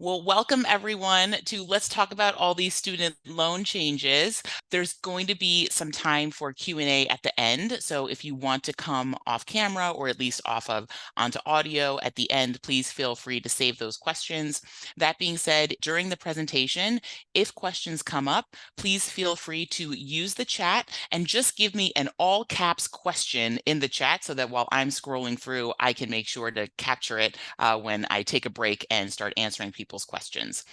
Well, welcome everyone to Let's Talk About All These Student Loan Changes. There's going to be some time for Q&A at the end. So if you want to come off camera or at least off of onto audio at the end, please feel free to save those questions. That being said, during the presentation, if questions come up, please feel free to use the chat and just give me an all caps question in the chat so that while I'm scrolling through, I can make sure to capture it when I take a break and start answering people's questions.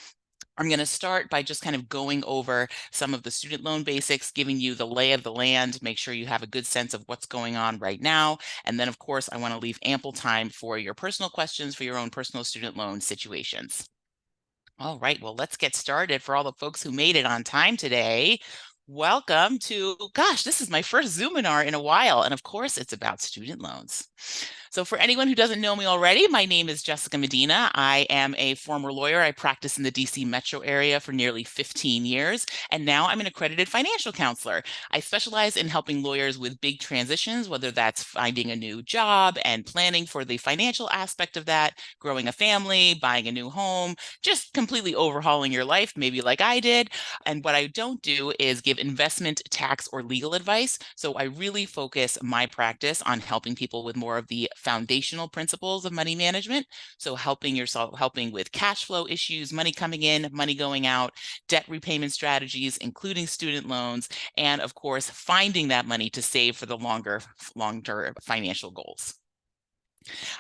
I'm going to start by just kind of going over some of the student loan basics, giving you the lay of the land, make sure you have a good sense of what's going on right now. And then, of course, I want to leave ample time for your personal questions for your own personal student loan situations. All right, well, let's get started. For all the folks who made it on time today, welcome to, gosh, this is my first Zoominar in a while. And of course, it's about student loans. So for anyone who doesn't know me already, my name is Jessica Medina. I am a former lawyer. I practiced in the DC metro area for nearly 15 years, and now I'm an accredited financial counselor. I specialize in helping lawyers with big transitions, whether that's finding a new job and planning for the financial aspect of that, growing a family, buying a new home, just completely overhauling your life, maybe like I did. And what I don't do is give investment, tax, or legal advice. So I really focus my practice on helping people with more of the foundational principles of money management. So helping with cash flow issues, money coming in, money going out, debt repayment strategies, including student loans, and of course, finding that money to save for the long-term financial goals.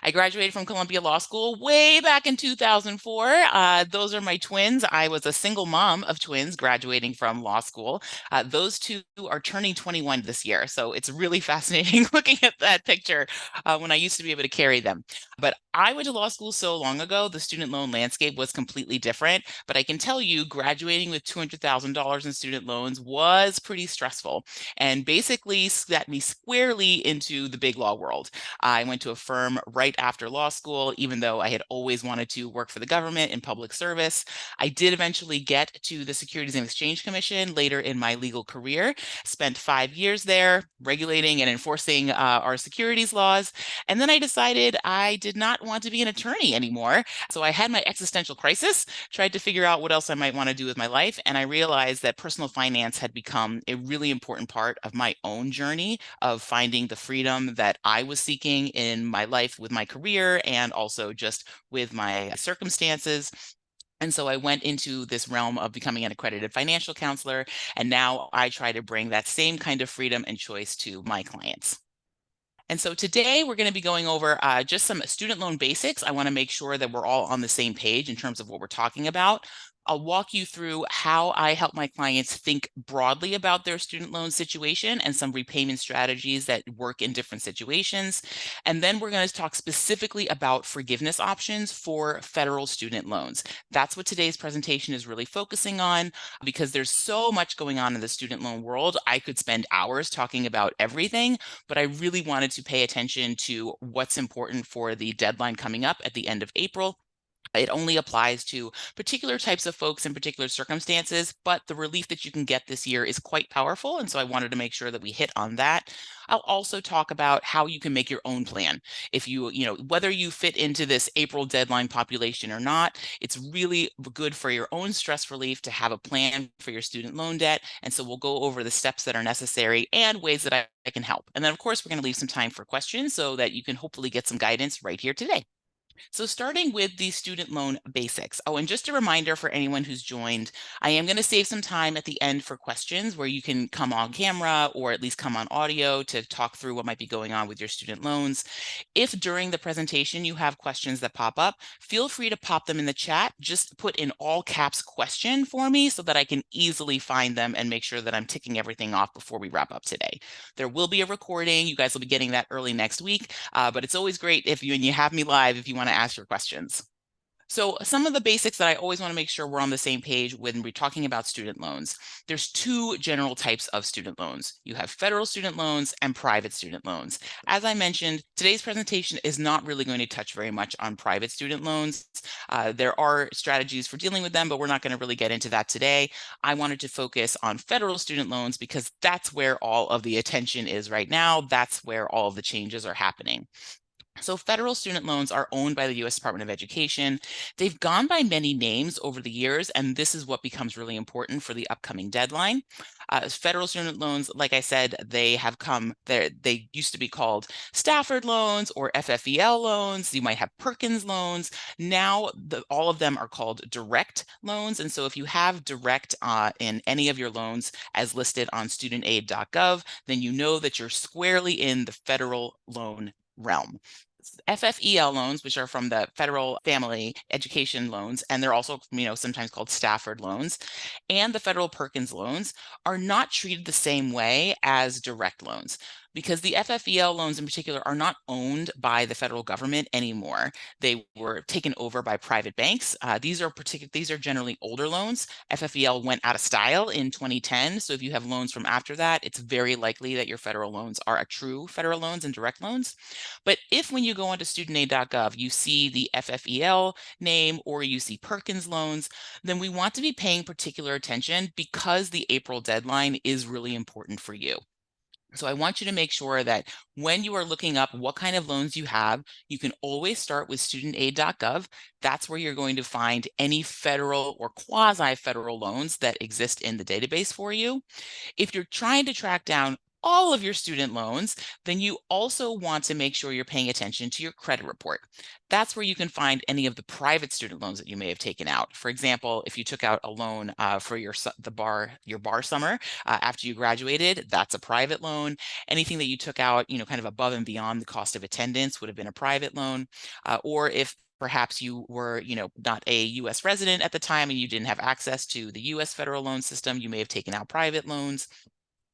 I graduated from Columbia Law School way back in 2004. Those are my twins. I was a single mom of twins graduating from law school. Those two are turning 21 this year. So it's really fascinating looking at that picture when I used to be able to carry them. But I went to law school so long ago, the student loan landscape was completely different. But I can tell you, graduating with $200,000 in student loans was pretty stressful and basically set me squarely into the big law world. I went to a firm right after law school, even though I had always wanted to work for the government in public service. I did eventually get to the Securities and Exchange Commission later in my legal career, spent 5 years there regulating and enforcing our securities laws. And then I decided I did not want to be an attorney anymore. So I had my existential crisis, tried to figure out what else I might want to do with my life. And I realized that personal finance had become a really important part of my own journey of finding the freedom that I was seeking in my life with my career and also just with my circumstances. And so I went into this realm of becoming an accredited financial counselor. And now I try to bring that same kind of freedom and choice to my clients. And so today we're going to be going over just some student loan basics. I want to make sure that we're all on the same page in terms of what we're talking about. I'll walk you through how I help my clients think broadly about their student loan situation and some repayment strategies that work in different situations. And then we're going to talk specifically about forgiveness options for federal student loans. That's what today's presentation is really focusing on because there's so much going on in the student loan world. I could spend hours talking about everything, but I really wanted to pay attention to what's important for the deadline coming up at the end of April. It only applies to particular types of folks in particular circumstances, but the relief that you can get this year is quite powerful. And so I wanted to make sure that we hit on that. I'll also talk about how you can make your own plan. If whether you fit into this April deadline population or not, it's really good for your own stress relief to have a plan for your student loan debt. And so we'll go over the steps that are necessary and ways that I can help. And then, of course, we're going to leave some time for questions so that you can hopefully get some guidance right here today. So starting with the student loan basics. Oh, and just a reminder for anyone who's joined, I am going to save some time at the end for questions where you can come on camera or at least come on audio to talk through what might be going on with your student loans. If during the presentation you have questions that pop up, feel free to pop them in the chat. Just put in all caps question for me so that I can easily find them and make sure that I'm ticking everything off before we wrap up today. There will be a recording. You guys will be getting that early next week, but it's always great if you have me live if you want to ask your questions. So some of the basics that I always want to make sure we're on the same page when we're talking about student loans. There's two general types of student loans. You have federal student loans and private student loans. As I mentioned, today's presentation is not really going to touch very much on private student loans. There are strategies for dealing with them, but we're not going to really get into that today. I wanted to focus on federal student loans because that's where all of the attention is right now. That's where all of the changes are happening. So federal student loans are owned by the U.S. Department of Education. They've gone by many names over the years, and this is what becomes really important for the upcoming deadline. Federal student loans, like I said, they have come there. They used to be called Stafford loans or FFEL loans. You might have Perkins loans. Now, all of them are called direct loans. And so if you have direct in any of your loans as listed on studentaid.gov, then you know that you're squarely in the federal loan realm. FFEL loans, which are from the Federal Family Education Loans, and they're also, sometimes called Stafford loans, and the federal Perkins loans are not treated the same way as direct loans because the FFEL loans in particular are not owned by the federal government anymore. They were taken over by private banks. These are generally older loans. FFEL went out of style in 2010. So if you have loans from after that, it's very likely that your federal loans are a true federal loans and direct loans. But if when you go onto studentaid.gov, you see the FFEL name or you see Perkins loans, then we want to be paying particular attention because the April deadline is really important for you. So I want you to make sure that when you are looking up what kind of loans you have, you can always start with studentaid.gov. That's where you're going to find any federal or quasi-federal loans that exist in the database for you. If you're trying to track down all of your student loans, then you also want to make sure you're paying attention to your credit report. That's where you can find any of the private student loans that you may have taken out. For example, if you took out a loan for your bar summer after you graduated, that's a private loan. Anything that you took out, kind of above and beyond the cost of attendance would have been a private loan. Or if perhaps you were, not a U.S. resident at the time and you didn't have access to the U.S. federal loan system, you may have taken out private loans.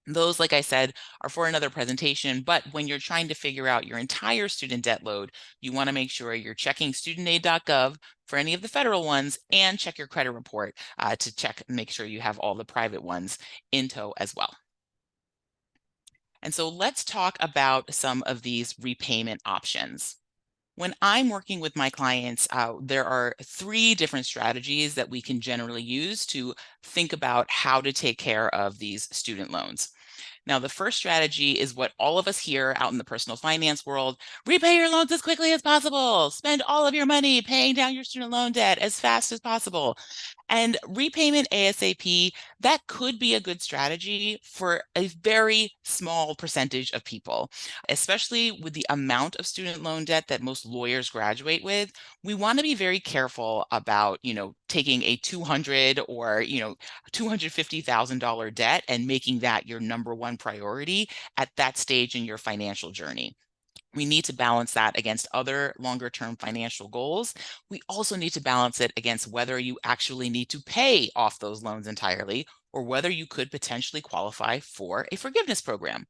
Those, like I said, are for another presentation, but when you're trying to figure out your entire student debt load, you want to make sure you're checking studentaid.gov for any of the federal ones and check your credit report to check and make sure you have all the private ones in tow as well. And so let's talk about some of these repayment options. When I'm working with my clients, there are 3 different strategies that we can generally use to think about how to take care of these student loans. Now, the first strategy is what all of us hear out in the personal finance world: repay your loans as quickly as possible, spend all of your money paying down your student loan debt as fast as possible. And repayment ASAP, that could be a good strategy for a very small percentage of people, especially with the amount of student loan debt that most lawyers graduate with. We want to be very careful about, taking a $200 or, $250,000 debt and making that your number one priority at that stage in your financial journey. We need to balance that against other longer term financial goals. We also need to balance it against whether you actually need to pay off those loans entirely or whether you could potentially qualify for a forgiveness program.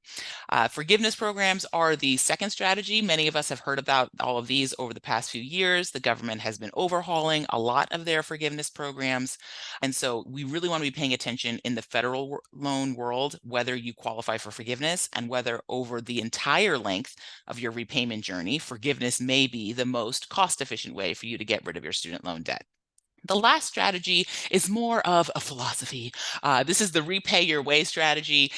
Forgiveness programs are the second strategy. Many of us have heard about all of these over the past few years. The government has been overhauling a lot of their forgiveness programs. And so we really want to be paying attention in the federal loan world, whether you qualify for forgiveness and whether over the entire length of your repayment journey, forgiveness may be the most cost-efficient way for you to get rid of your student loan debt. The last strategy is more of a philosophy. This is the repay your way strategy.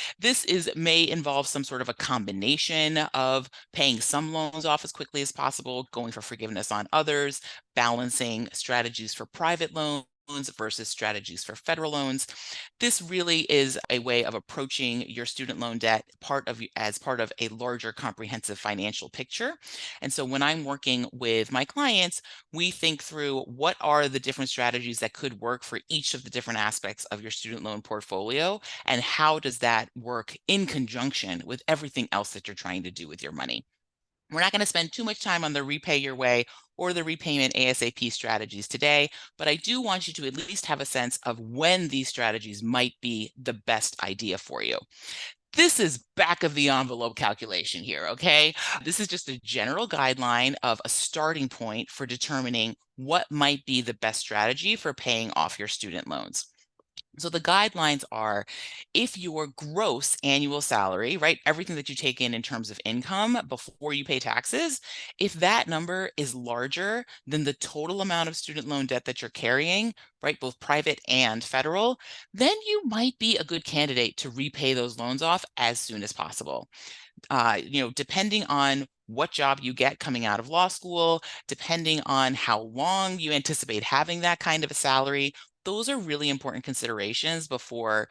May involve some sort of a combination of paying some loans off as quickly as possible, going for forgiveness on others, balancing strategies for private loans versus strategies for federal loans. This really is a way of approaching your student loan debt as part of a larger comprehensive financial picture. And so when I'm working with my clients, we think through what are the different strategies that could work for each of the different aspects of your student loan portfolio, and how does that work in conjunction with everything else that you're trying to do with your money. We're not going to spend too much time on the repay your way or the repayment ASAP strategies today, but I do want you to at least have a sense of when these strategies might be the best idea for you. This is back of the envelope calculation here, okay? This is just a general guideline of a starting point for determining what might be the best strategy for paying off your student loans. So the guidelines are, if your gross annual salary, right, everything that you take in terms of income before you pay taxes, if that number is larger than the total amount of student loan debt that you're carrying, right, both private and federal, then you might be a good candidate to repay those loans off as soon as possible. depending on what job you get coming out of law school, depending on how long you anticipate having that kind of a salary, those are really important considerations before,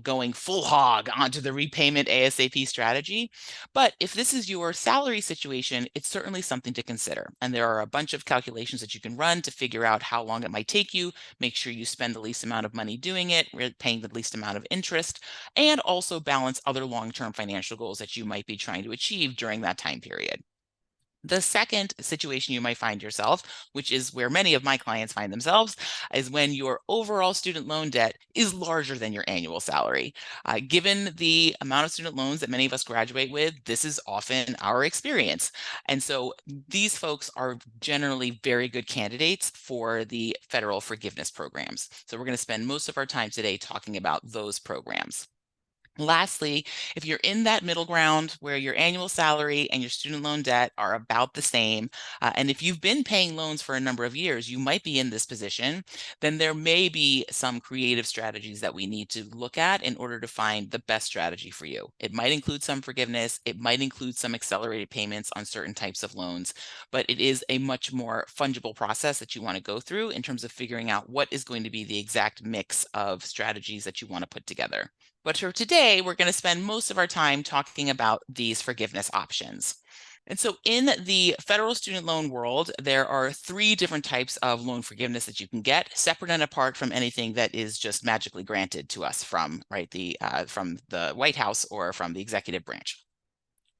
going full hog onto the repayment ASAP strategy. But if this is your salary situation, it's certainly something to consider. And there are a bunch of calculations that you can run to figure out how long it might take you, make sure you spend the least amount of money doing it, paying the least amount of interest, and also balance other long-term financial goals that you might be trying to achieve during that time period. The second situation you might find yourself, which is where many of my clients find themselves, is when your overall student loan debt is larger than your annual salary. Given the amount of student loans that many of us graduate with, this is often our experience. And so these folks are generally very good candidates for the federal forgiveness programs. So we're going to spend most of our time today talking about those programs. Lastly, if you're in that middle ground where your annual salary and your student loan debt are about the same, and if you've been paying loans for a number of years, you might be in this position, then there may be some creative strategies that we need to look at in order to find the best strategy for you. It might include some forgiveness, it might include some accelerated payments on certain types of loans, but it is a much more fungible process that you want to go through in terms of figuring out what is going to be the exact mix of strategies that you want to put together. But for today, we're going to spend most of our time talking about these forgiveness options. And so in the federal student loan world, there are three different types of loan forgiveness that you can get, separate and apart from anything that is just magically granted to us from, from the White House or from the executive branch.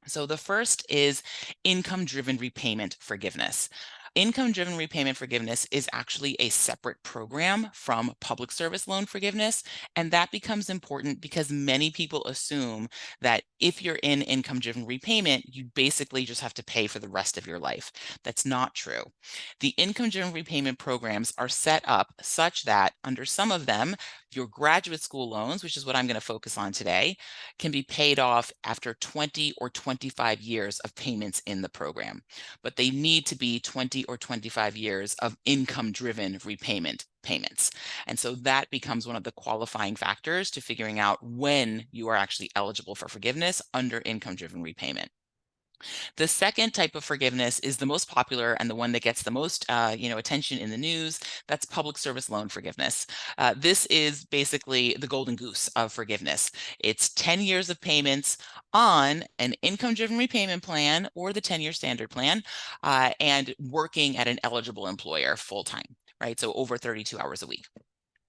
So the first is income-driven repayment forgiveness. Income-driven repayment forgiveness is actually a separate program from public service loan forgiveness, and that becomes important because many people assume that if you're in income-driven repayment, you basically just have to pay for the rest of your life. That's not true. The income-driven repayment programs are set up such that under some of them, your graduate school loans, which is what I'm going to focus on today, can be paid off after 20 or 25 years of payments in the program. But they need to be 20 or 25 years of income-driven repayment payments. And so that becomes one of the qualifying factors to figuring out when you are actually eligible for forgiveness under income-driven repayment. The second type of forgiveness is the most popular and the one that gets the most attention in the news. That's public service loan forgiveness. This is basically the golden goose of forgiveness. It's 10 years of payments on an income-driven repayment plan or the 10-year standard plan, and working at an eligible employer full-time, right? So over 32 hours a week.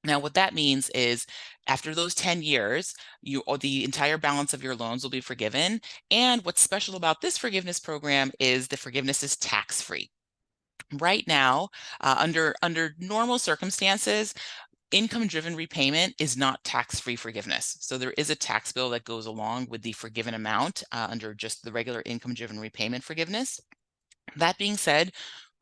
Now, what that means is after those 10 years, the entire balance of your loans will be forgiven. And what's special about this forgiveness program is the forgiveness is tax-free. Right now, under normal circumstances, income-driven repayment is not tax-free forgiveness. So there is a tax bill that goes along with the forgiven amount under just the regular income-driven repayment forgiveness. That being said,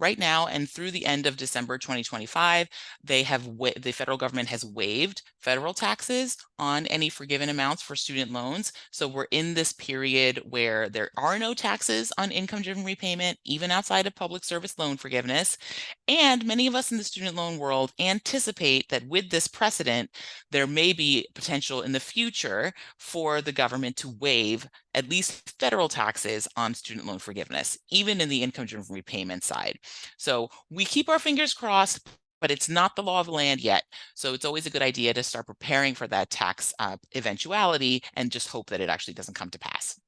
right now and through the end of December 2025, the federal government has waived federal taxes on any forgiven amounts for student loans. So we're in this period where there are no taxes on income-driven repayment, even outside of public service loan forgiveness. And many of us in the student loan world anticipate that with this precedent, there may be potential in the future for the government to waive at least federal taxes on student loan forgiveness, even in the income-driven repayment side. So we keep our fingers crossed, but it's not the law of the land yet. So it's always a good idea to start preparing for that tax eventuality and just hope that it actually doesn't come to pass.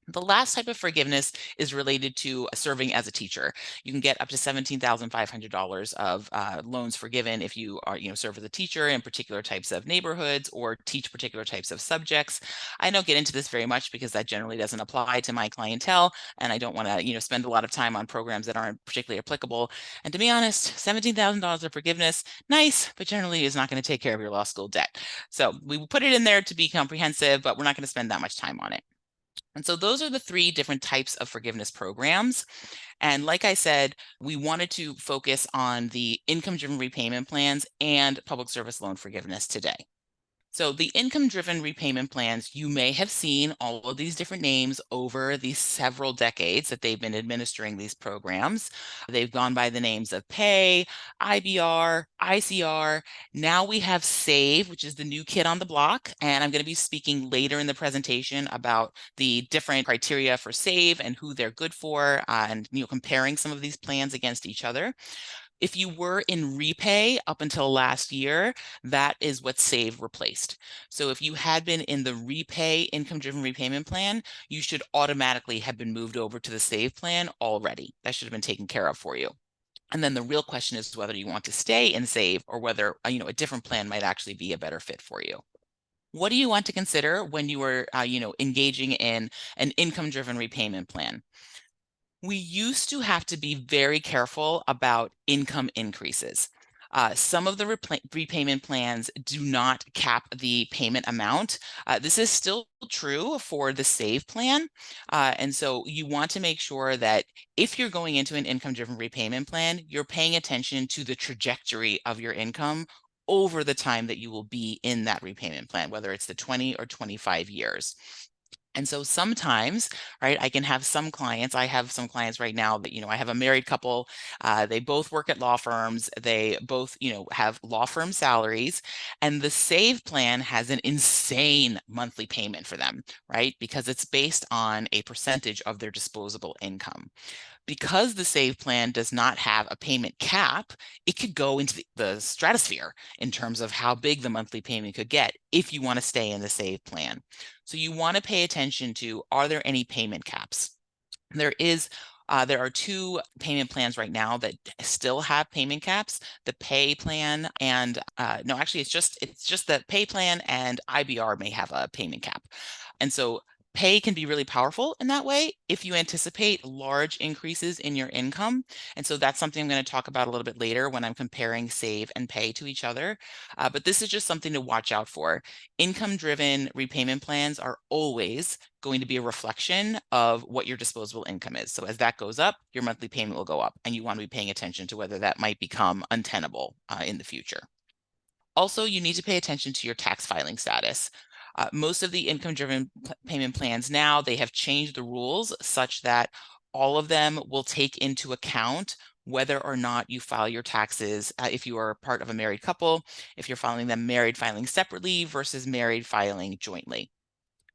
The last type of forgiveness is related to serving as a teacher. You can get up to $17,500 of loans forgiven if you are, serve as a teacher in particular types of neighborhoods or teach particular types of subjects. I don't get into this very much because that generally doesn't apply to my clientele, and I don't want to, spend a lot of time on programs that aren't particularly applicable. And to be honest, $17,000 of forgiveness, nice, but generally is not going to take care of your law school debt. So we put it in there to be comprehensive, but we're not going to spend that much time on it. And so those are the three different types of forgiveness programs. And like I said, we wanted to focus on the income-driven repayment plans and public service loan forgiveness today. So the income-driven repayment plans, you may have seen all of these different names over these several decades that they've been administering these programs. They've gone by the names of Pay, IBR, ICR. Now we have Save, which is the new kid on the block. And I'm going to be speaking later in the presentation about the different criteria for Save and who they're good for, and comparing some of these plans against each other. If you were in repay up until last year, that is what Save replaced. So if you had been in the repay income-driven repayment plan, you should automatically have been moved over to the Save plan already. That should have been taken care of for you. And then the real question is whether you want to stay in Save or whether a different plan might actually be a better fit for you. What do you want to consider when you are engaging in an income-driven repayment plan? We used to have to be very careful about income increases. Some of the repayment plans do not cap the payment amount. This is still true for the Save plan. And so you want to make sure that if you're going into an income-driven repayment plan, you're paying attention to the trajectory of your income over the time that you will be in that repayment plan, whether it's the 20 or 25 years. And so sometimes, right, I have some clients right now that, I have a married couple, they both work at law firms, they both, have law firm salaries, and the Save plan has an insane monthly payment for them, right? Because it's based on a percentage of their disposable income. Because the Save plan does not have a payment cap, it could go into the stratosphere in terms of how big the monthly payment could get if you want to stay in the Save plan. So you want to pay attention to, are there any payment caps? There are two payment plans right now that still have payment caps: the Pay plan and no, actually, it's just the Pay plan, and IBR may have a payment cap. And so Pay can be really powerful in that way if you anticipate large increases in your income. And so that's something I'm going to talk about a little bit later when I'm comparing Save and Pay to each other. But this is just something to watch out for. Income-driven repayment plans are always going to be a reflection of what your disposable income is. So as that goes up, your monthly payment will go up, and you want to be paying attention to whether that might become untenable in the future. Also, you need to pay attention to your tax filing status. Most of the income-driven payment plans now, they have changed the rules such that all of them will take into account whether or not you file your taxes, if you are part of a married couple, if you're filing them married filing separately versus married filing jointly.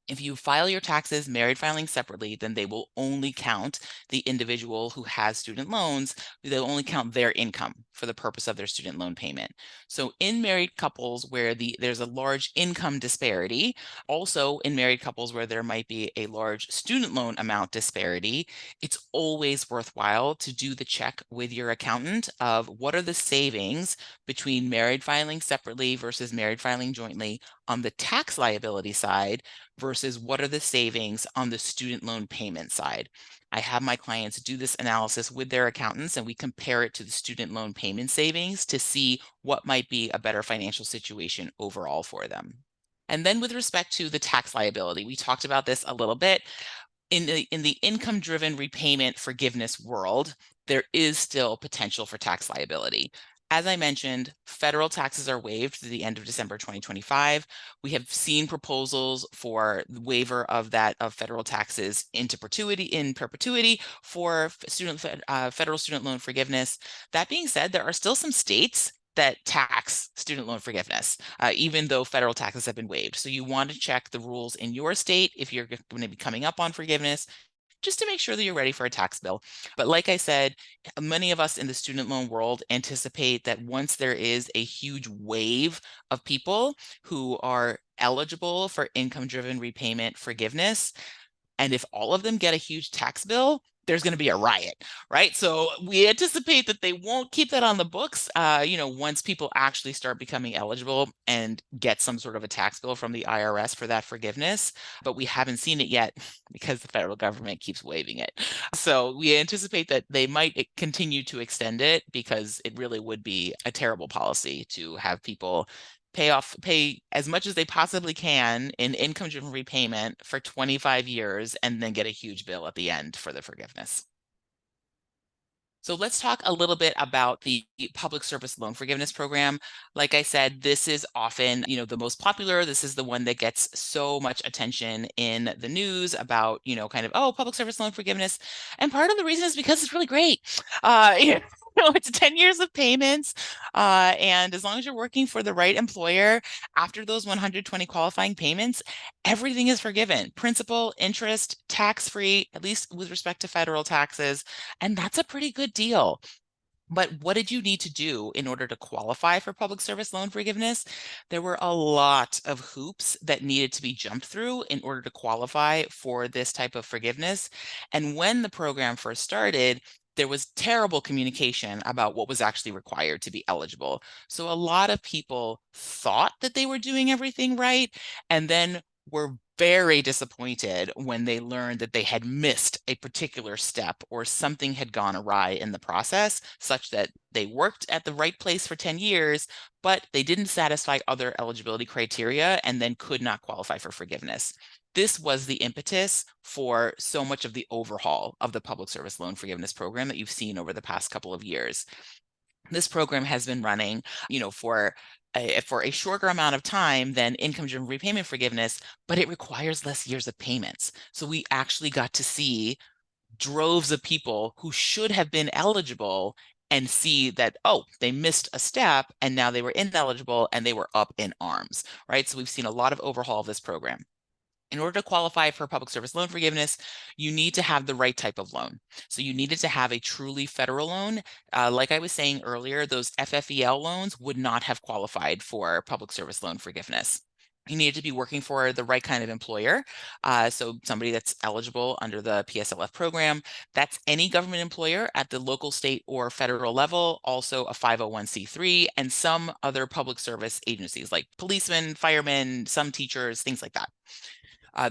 If you file your taxes married filing separately, then they will only count the individual who has student loans. They'll only count their income for the purpose of their student loan payment. So in married couples where there's a large income disparity, also in married couples where there might be a large student loan amount disparity, it's always worthwhile to do the check with your accountant of what are the savings between married filing separately versus married filing jointly on the tax liability side versus what are the savings on the student loan payment side. I have my clients do this analysis with their accountants, and we compare it to the student loan payment savings to see what might be a better financial situation overall for them. And then with respect to the tax liability, we talked about this a little bit. In the income-driven repayment forgiveness world, there is still potential for tax liability. As I mentioned, federal taxes are waived through the end of December 2025. We have seen proposals for the waiver of federal taxes in perpetuity for federal student loan forgiveness. That being said, there are still some states that tax student loan forgiveness, even though federal taxes have been waived. So you want to check the rules in your state if you're going to be coming up on forgiveness, just to make sure that you're ready for a tax bill. But like I said, many of us in the student loan world anticipate that once there is a huge wave of people who are eligible for income-driven repayment forgiveness, and if all of them get a huge tax bill, there's going to be a riot, right? So we anticipate that they won't keep that on the books, once people actually start becoming eligible and get some sort of a tax bill from the IRS for that forgiveness. But we haven't seen it yet because the federal government keeps waiving it. So we anticipate that they might continue to extend it because it really would be a terrible policy to have people pay as much as they possibly can in income-driven repayment for 25 years and then get a huge bill at the end for the forgiveness. So let's talk a little bit about the public service loan forgiveness program. Like I said, this is often, the most popular. This is the one that gets so much attention in the news about, kind of, oh, public service loan forgiveness. And part of the reason is because it's really great. You it's 10 years of payments. And as long as you're working for the right employer, after those 120 qualifying payments, everything is forgiven. Principal, interest, tax-free, at least with respect to federal taxes. And that's a pretty good deal. But what did you need to do in order to qualify for public service loan forgiveness? There were a lot of hoops that needed to be jumped through in order to qualify for this type of forgiveness. And when the program first started, there was terrible communication about what was actually required to be eligible. So a lot of people thought that they were doing everything right and then were very disappointed when they learned that they had missed a particular step or something had gone awry in the process, such that they worked at the right place for 10 years, but they didn't satisfy other eligibility criteria and then could not qualify for forgiveness. This was the impetus for so much of the overhaul of the public service loan forgiveness program that you've seen over the past couple of years. This program has been running, for a shorter amount of time than income-driven repayment forgiveness, but it requires less years of payments. So we actually got to see droves of people who should have been eligible and see that, oh, they missed a step and now they were ineligible and they were up in arms, right? So we've seen a lot of overhaul of this program. In order to qualify for public service loan forgiveness, you need to have the right type of loan. So you needed to have a truly federal loan. Like I was saying earlier, those FFEL loans would not have qualified for public service loan forgiveness. You needed to be working for the right kind of employer. So somebody that's eligible under the PSLF program. That's any government employer at the local, state, or federal level, also a 501c3, and some other public service agencies like policemen, firemen, some teachers, things like that.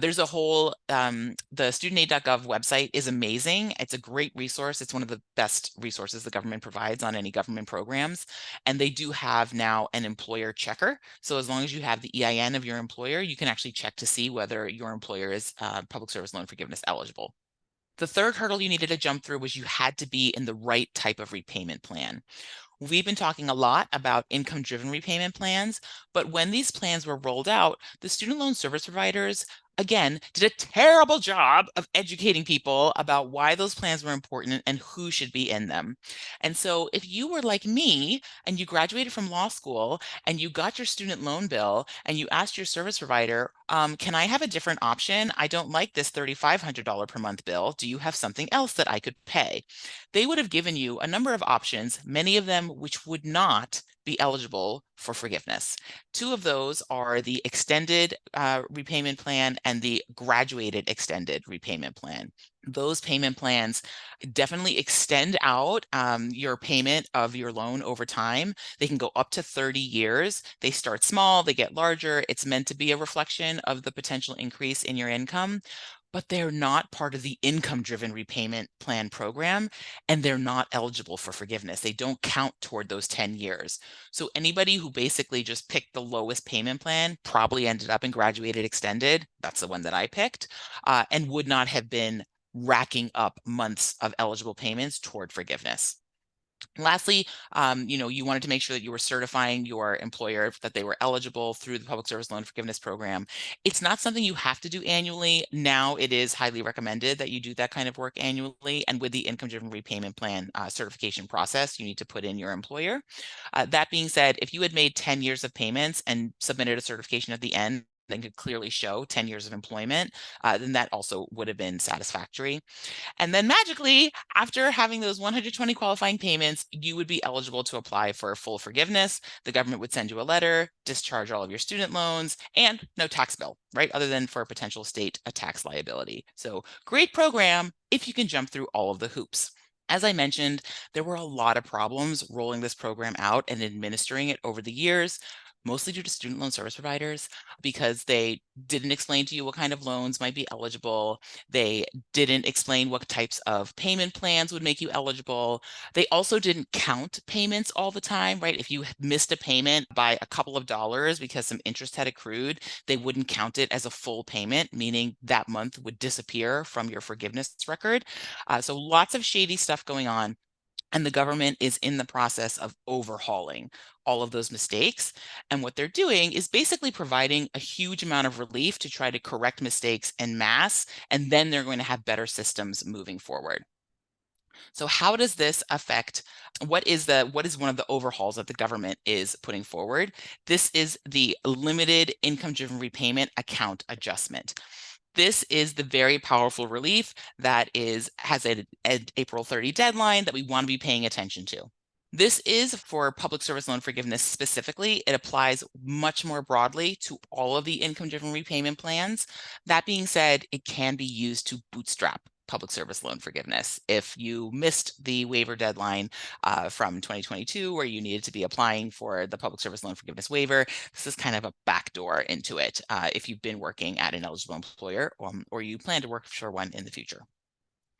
There's a whole, the studentaid.gov website is amazing. It's a great resource. It's one of the best resources the government provides on any government programs. And they do have now an employer checker. So as long as you have the EIN of your employer, you can actually check to see whether your employer is public service loan forgiveness eligible. The third hurdle you needed to jump through was you had to be in the right type of repayment plan. We've been talking a lot about income-driven repayment plans, but when these plans were rolled out, the student loan service providers, again, did a terrible job of educating people about why those plans were important and who should be in them. And so if you were like me and you graduated from law school and you got your student loan bill and you asked your service provider, can I have a different option? I don't like this $3,500 per month bill. Do you have something else that I could pay? They would have given you a number of options, many of them which would not be eligible for forgiveness. Two of those are the extended repayment plan and the graduated extended repayment plan. Those payment plans definitely extend out your payment of your loan over time. They can go up to 30 years. They start small, they get larger. It's meant to be a reflection of the potential increase in your income, but they're not part of the income-driven repayment plan program, and they're not eligible for forgiveness. They don't count toward those 10 years. So anybody who basically just picked the lowest payment plan probably ended up in graduated extended. That's the one that I picked, and would not have been racking up months of eligible payments toward forgiveness. Lastly, you wanted to make sure that you were certifying your employer that they were eligible through the Public Service Loan Forgiveness Program. It's not something you have to do annually. Now it is highly recommended that you do that kind of work annually. And with the income-driven repayment plan certification process, you need to put in your employer. That being said, if you had made 10 years of payments and submitted a certification at the end, then could clearly show 10 years of employment, then that also would have been satisfactory. And then magically, after having those 120 qualifying payments, you would be eligible to apply for full forgiveness. The government would send you a letter, discharge all of your student loans, and no tax bill, right? Other than for a potential state tax liability. So great program if you can jump through all of the hoops. As I mentioned, there were a lot of problems rolling this program out and administering it over the years, mostly due to student loan service providers, because they didn't explain to you what kind of loans might be eligible. They didn't explain what types of payment plans would make you eligible. They also didn't count payments all the time, right? If you missed a payment by a couple of dollars because some interest had accrued, they wouldn't count it as a full payment, meaning that month would disappear from your forgiveness record. So lots of shady stuff going on. And the government is in the process of overhauling all of those mistakes. And what they're doing is basically providing a huge amount of relief to try to correct mistakes en masse, and then they're going to have better systems moving forward. So how does this affect, what is one of the overhauls that the government is putting forward? This is the limited income driven repayment account adjustment. This is the very powerful relief that has an April 30 deadline that we want to be paying attention to. This is for public service loan forgiveness specifically. It applies much more broadly to all of the income-driven repayment plans. That being said, it can be used to bootstrap public service loan forgiveness. If you missed the waiver deadline from 2022, where you needed to be applying for the public service loan forgiveness waiver, this is kind of a backdoor into it if you've been working at an eligible employer or you plan to work for one in the future.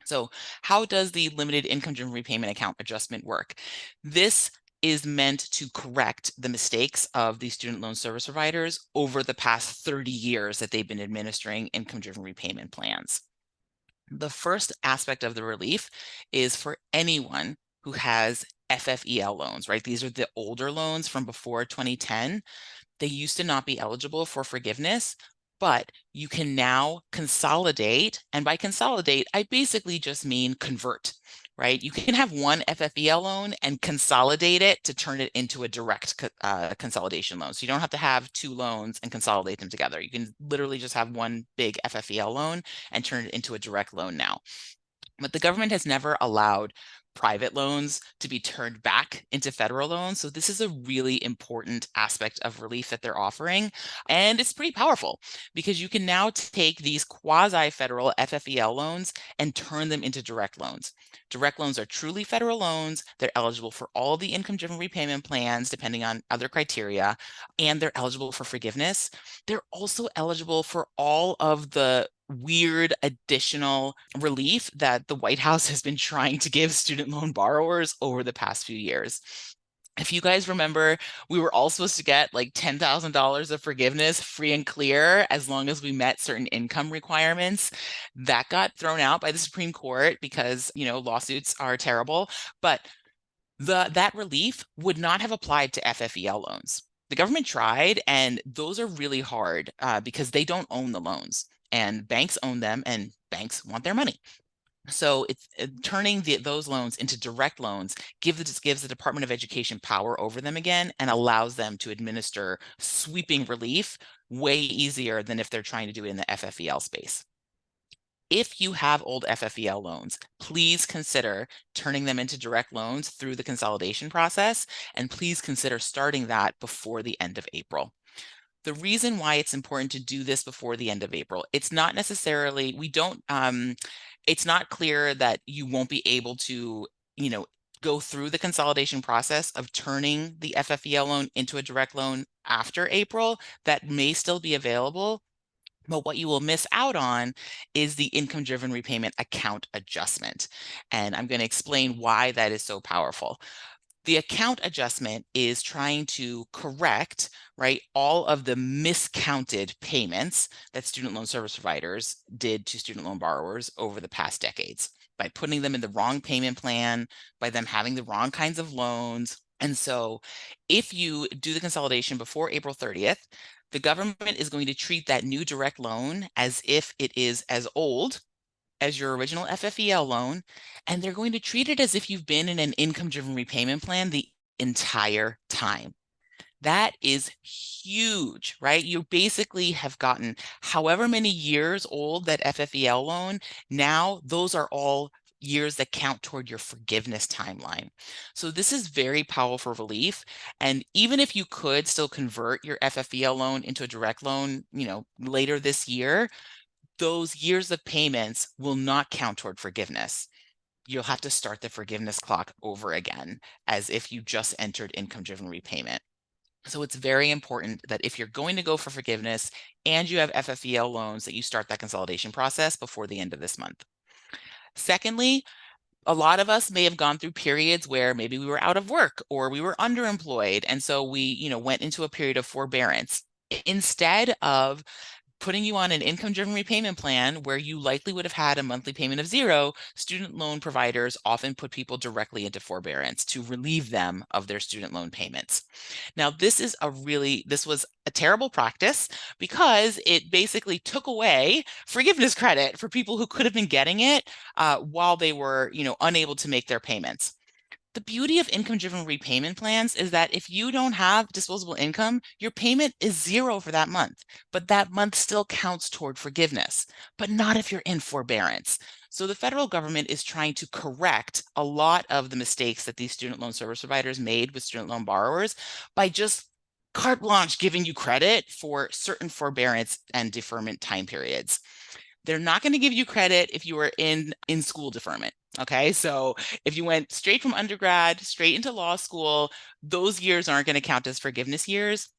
So how does the limited income driven repayment account adjustment work? This is meant to correct the mistakes of the student loan service providers over the past 30 years that they've been administering income driven repayment plans. The first aspect of the relief is for anyone who has FFEL loans, right? These are the older loans from before 2010. They used to not be eligible for forgiveness, but you can now consolidate. And by consolidate, I basically just mean convert, right? You can have one FFEL loan and consolidate it to turn it into a direct consolidation loan. So you don't have to have two loans and consolidate them together. You can literally just have one big FFEL loan and turn it into a direct loan now. But the government has never allowed private loans to be turned back into federal loans. So this is a really important aspect of relief that they're offering. And it's pretty powerful because you can now take these quasi-federal FFEL loans and turn them into direct loans. Direct loans are truly federal loans. They're eligible for all the income-driven repayment plans, depending on other criteria, and they're eligible for forgiveness. They're also eligible for all of the weird additional relief that the White House has been trying to give student loan borrowers over the past few years. If you guys remember, we were all supposed to get like $10,000 of forgiveness free and clear as long as we met certain income requirements. That got thrown out by the Supreme Court because, lawsuits are terrible. But that relief would not have applied to FFEL loans. The government tried, and those are really hard because they don't own the loans, and banks own them, and banks want their money. So it's turning those loans into direct loans gives the Department of Education power over them again and allows them to administer sweeping relief way easier than if they're trying to do it in the FFEL space. If you have old FFEL loans, please consider turning them into direct loans through the consolidation process, and please consider starting that before the end of April. The reason why it's important to do this before the end of April, it's not necessarily, it's not clear that you won't be able to, go through the consolidation process of turning the FFEL loan into a direct loan after April. That may still be available. But what you will miss out on is the income-driven repayment account adjustment. And I'm going to explain why that is so powerful. The account adjustment is trying to correct, right, all of the miscounted payments that student loan service providers did to student loan borrowers over the past decades by putting them in the wrong payment plan, by them having the wrong kinds of loans. And so if you do the consolidation before April 30th, the government is going to treat that new direct loan as if it is as old as your original FFEL loan, and they're going to treat it as if you've been in an income-driven repayment plan the entire time. That is huge, right? You basically have gotten however many years old that FFEL loan. Now, those are all years that count toward your forgiveness timeline. So this is very powerful relief. And even if you could still convert your FFEL loan into a direct loan, later this year, those years of payments will not count toward forgiveness. You'll have to start the forgiveness clock over again as if you just entered income-driven repayment. So it's very important that if you're going to go for forgiveness and you have FFEL loans, that you start that consolidation process before the end of this month. Secondly, a lot of us may have gone through periods where maybe we were out of work or we were underemployed. And so we, went into a period of forbearance. Instead of putting you on an income-driven repayment plan where you likely would have had a monthly payment of zero, student loan providers often put people directly into forbearance to relieve them of their student loan payments. Now, this was a terrible practice because it basically took away forgiveness credit for people who could have been getting it while they were, unable to make their payments. The beauty of income-driven repayment plans is that if you don't have disposable income, your payment is zero for that month, but that month still counts toward forgiveness, but not if you're in forbearance. So the federal government is trying to correct a lot of the mistakes that these student loan service providers made with student loan borrowers by just carte blanche giving you credit for certain forbearance and deferment time periods. They're not going to give you credit if you were in school deferment. Okay, so if you went straight from undergrad straight into law school, those years aren't going to count as forgiveness years.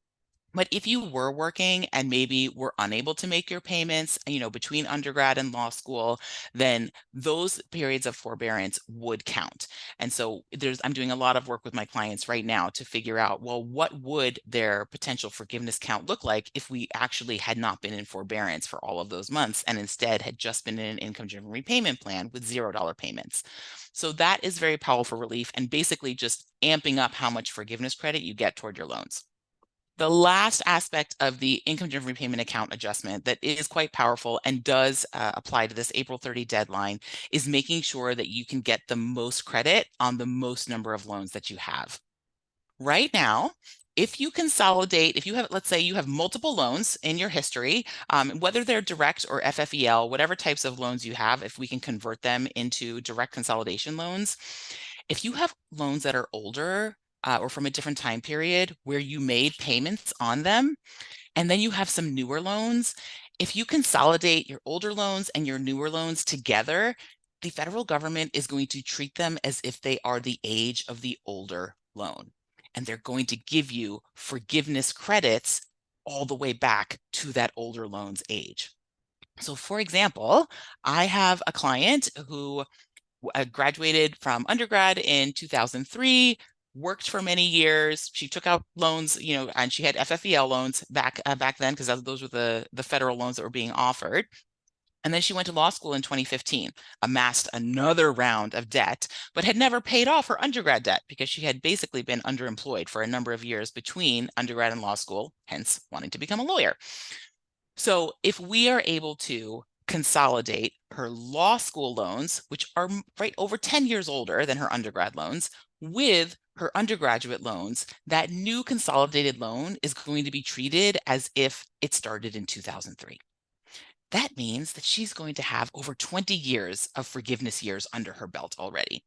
But if you were working and maybe were unable to make your payments, between undergrad and law school, then those periods of forbearance would count. And so I'm doing a lot of work with my clients right now to figure out, well, what would their potential forgiveness count look like if we actually had not been in forbearance for all of those months and instead had just been in an income-driven repayment plan with $0 payments. So that is very powerful relief and basically just amping up how much forgiveness credit you get toward your loans. The last aspect of the income-driven repayment account adjustment that is quite powerful and does apply to this April 30 deadline is making sure that you can get the most credit on the most number of loans that you have. Right now, if you consolidate, if you have, let's say you have multiple loans in your history, whether they're direct or FFEL, whatever types of loans you have, if we can convert them into direct consolidation loans, if you have loans that are older, or from a different time period where you made payments on them, and then you have some newer loans, if you consolidate your older loans and your newer loans together, the federal government is going to treat them as if they are the age of the older loan. And they're going to give you forgiveness credits all the way back to that older loan's age. So for example, I have a client who graduated from undergrad in 2003, worked for many years. She took out loans, and she had FFEL loans back then because those were the federal loans that were being offered. And then she went to law school in 2015, amassed another round of debt, but had never paid off her undergrad debt because she had basically been underemployed for a number of years between undergrad and law school, hence wanting to become a lawyer. So if we are able to consolidate her law school loans, which are right over 10 years older than her undergrad loans, with her undergraduate loans, that new consolidated loan is going to be treated as if it started in 2003. That means that she's going to have over 20 years of forgiveness years under her belt already.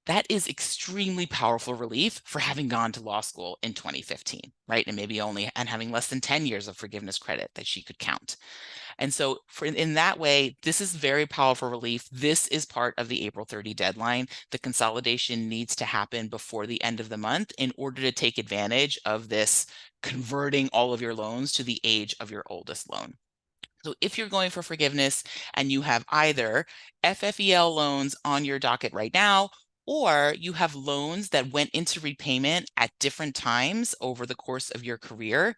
That is extremely powerful relief for having gone to law school in 2015, right? And maybe and having less than 10 years of forgiveness credit that she could count. And so in that way, this is very powerful relief. This is part of the April 30 deadline. The consolidation needs to happen before the end of the month in order to take advantage of this converting all of your loans to the age of your oldest loan. So if you're going for forgiveness and you have either FFEL loans on your docket right now, or you have loans that went into repayment at different times over the course of your career,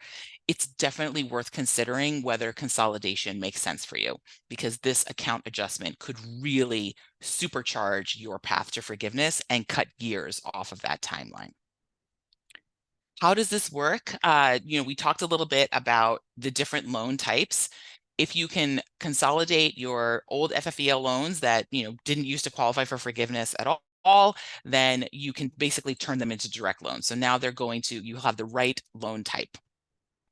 it's definitely worth considering whether consolidation makes sense for you, because this account adjustment could really supercharge your path to forgiveness and cut years off of that timeline. How does this work? We talked a little bit about the different loan types. If you can consolidate your old FFEL loans that didn't used to qualify for forgiveness at all, then you can basically turn them into direct loans. So now you'll have the right loan type.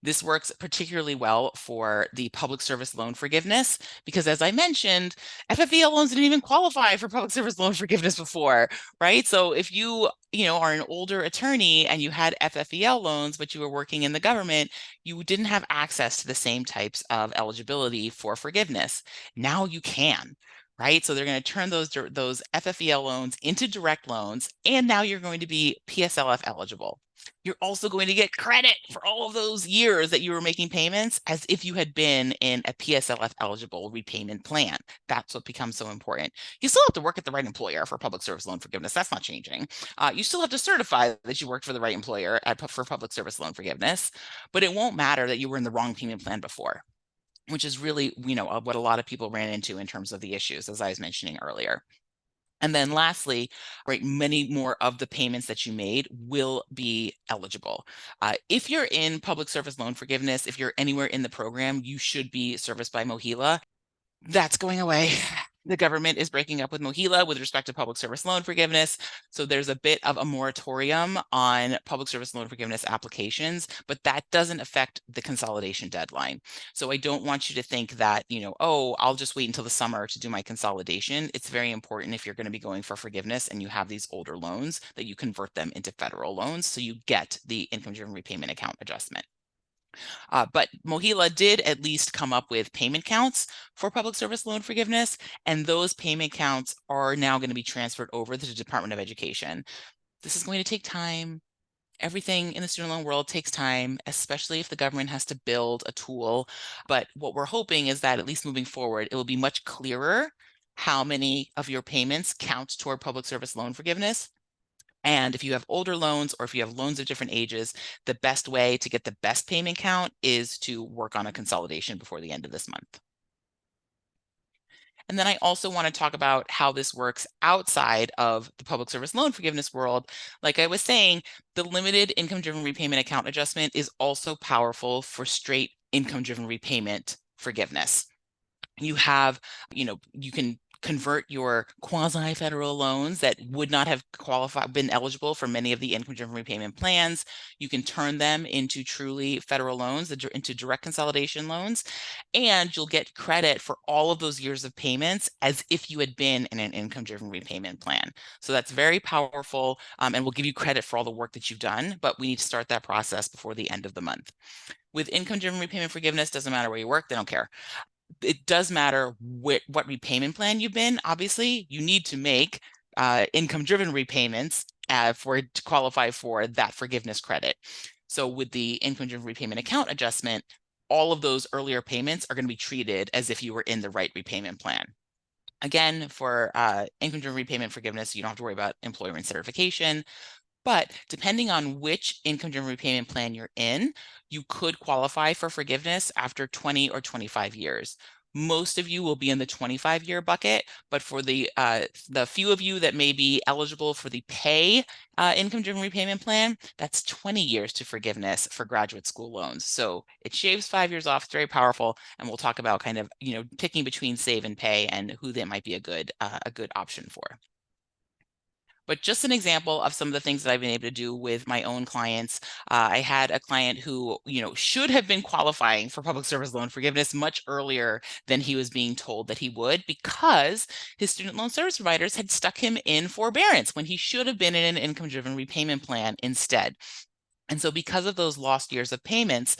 This works particularly well for the public service loan forgiveness because, as I mentioned, FFEL loans didn't even qualify for public service loan forgiveness before, right? So if you are an older attorney and you had FFEL loans, but you were working in the government, you didn't have access to the same types of eligibility for forgiveness. Now you can. Right. So they're going to turn those FFEL loans into direct loans, and now you're going to be PSLF eligible. You're also going to get credit for all of those years that you were making payments as if you had been in a PSLF eligible repayment plan. That's what becomes so important. You still have to work at the right employer for public service loan forgiveness. That's not changing. You still have to certify that you worked for the right employer for public service loan forgiveness, but it won't matter that you were in the wrong payment plan before. which is really, what a lot of people ran into in terms of the issues, as I was mentioning earlier. And then lastly, right, many more of the payments that you made will be eligible. If you're in public service loan forgiveness, if you're anywhere in the program, you should be serviced by MOHELA. That's going away. The government is breaking up with MOHELA with respect to public service loan forgiveness. So there's a bit of a moratorium on public service loan forgiveness applications, but that doesn't affect the consolidation deadline. So I don't want you to think that, oh, I'll just wait until the summer to do my consolidation. It's very important if you're going to be going for forgiveness and you have these older loans that you convert them into federal loans so you get the income-driven repayment account adjustment. But MOHELA did at least come up with payment counts for public service loan forgiveness, and those payment counts are now going to be transferred over to the Department of Education. This is going to take time. Everything in the student loan world takes time, especially if the government has to build a tool. But what we're hoping is that at least moving forward, it will be much clearer how many of your payments count toward public service loan forgiveness. And if you have older loans or if you have loans of different ages, the best way to get the best payment count is to work on a consolidation before the end of this month. And then I also want to talk about how this works outside of the public service loan forgiveness world. Like I was saying, the limited income-driven repayment account adjustment is also powerful for straight income-driven repayment forgiveness. You have, you can convert your quasi-federal loans that would not have been eligible for many of the income-driven repayment plans. You can turn them into truly federal loans, into direct consolidation loans, and you'll get credit for all of those years of payments as if you had been in an income-driven repayment plan. So that's very powerful, and we'll give you credit for all the work that you've done, but we need to start that process before the end of the month. With income-driven repayment forgiveness, doesn't matter where you work, they don't care. It does matter what repayment plan you've been. Obviously, you need to make income-driven repayments to qualify for that forgiveness credit. So with the income-driven repayment account adjustment, all of those earlier payments are going to be treated as if you were in the right repayment plan. Again, for income-driven repayment forgiveness, you don't have to worry about employment certification. But depending on which income-driven repayment plan you're in, you could qualify for forgiveness after 20 or 25 years. Most of you will be in the 25-year bucket, but for the few of you that may be eligible for the pay income-driven repayment plan, that's 20 years to forgiveness for graduate school loans. So it shaves 5 years off. It's very powerful, and we'll talk about kind of picking between save and pay and who that might be a good option for. But just an example of some of the things that I've been able to do with my own clients. I had a client who, should have been qualifying for public service loan forgiveness much earlier than he was being told that he would, because his student loan service providers had stuck him in forbearance when he should have been in an income-driven repayment plan instead. And so because of those lost years of payments,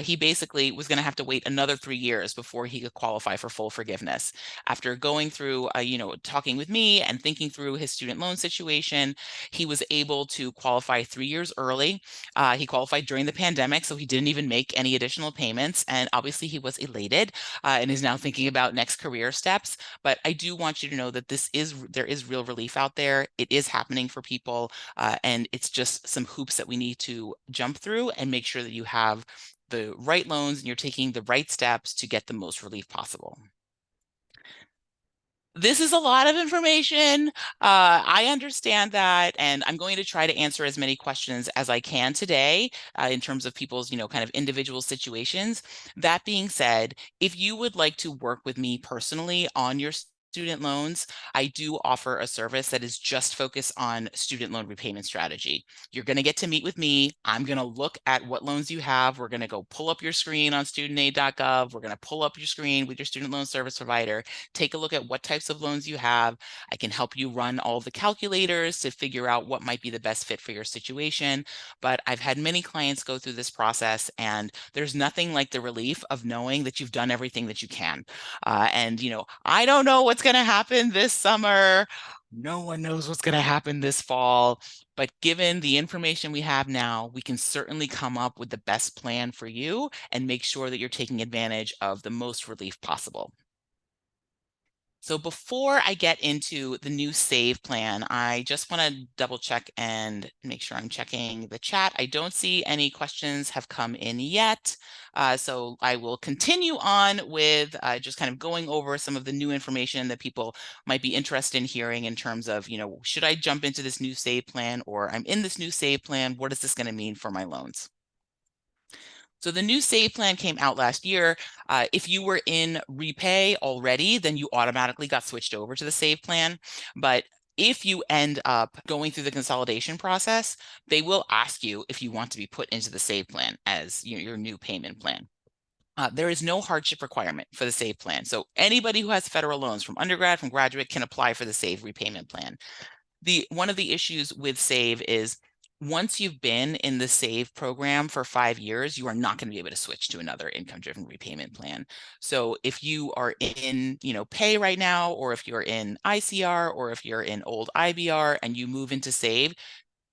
he basically was going to have to wait another 3 years before he could qualify for full forgiveness. After going through, talking with me and thinking through his student loan situation, he was able to qualify 3 years early. He qualified during the pandemic, so he didn't even make any additional payments. And obviously he was elated and is now thinking about next career steps. But I do want you to know that there is real relief out there. It is happening for people. And it's just some hoops that we need to jump through and make sure that you have the right loans and you're taking the right steps to get the most relief possible. This is a lot of information. I understand that, and I'm going to try to answer as many questions as I can today in terms of people's, kind of individual situations. That being said, if you would like to work with me personally on your student loans, I do offer a service that is just focused on student loan repayment strategy. You're going to get to meet with me. I'm going to look at what loans you have. We're going to go pull up your screen on studentaid.gov. We're going to pull up your screen with your student loan service provider, take a look at what types of loans you have. I can help you run all the calculators to figure out what might be the best fit for your situation. But I've had many clients go through this process, and there's nothing like the relief of knowing that you've done everything that you can. And, I don't know what's going to happen this summer. No one knows what's going to happen this fall. But given the information we have now, we can certainly come up with the best plan for you and make sure that you're taking advantage of the most relief possible. So before I get into the new save plan, I just want to double check and make sure I'm checking the chat. I don't see any questions have come in yet. So I will continue on with just kind of going over some of the new information that people might be interested in hearing in terms of, should I jump into this new save plan, or I'm in this new save plan? What is this going to mean for my loans? So the new save plan came out last year. If you were in repay already, then you automatically got switched over to the save plan. But if you end up going through the consolidation process, they will ask you if you want to be put into the save plan as your new payment plan. There is no hardship requirement for the SAVE plan. So anybody who has federal loans from undergrad, from graduate can apply for the SAVE repayment plan. One of the issues with SAVE is once you've been in the SAVE program for 5 years, you are not going to be able to switch to another income-driven repayment plan. So if you are in, pay right now, or if you're in ICR, or if you're in old IBR and you move into SAVE,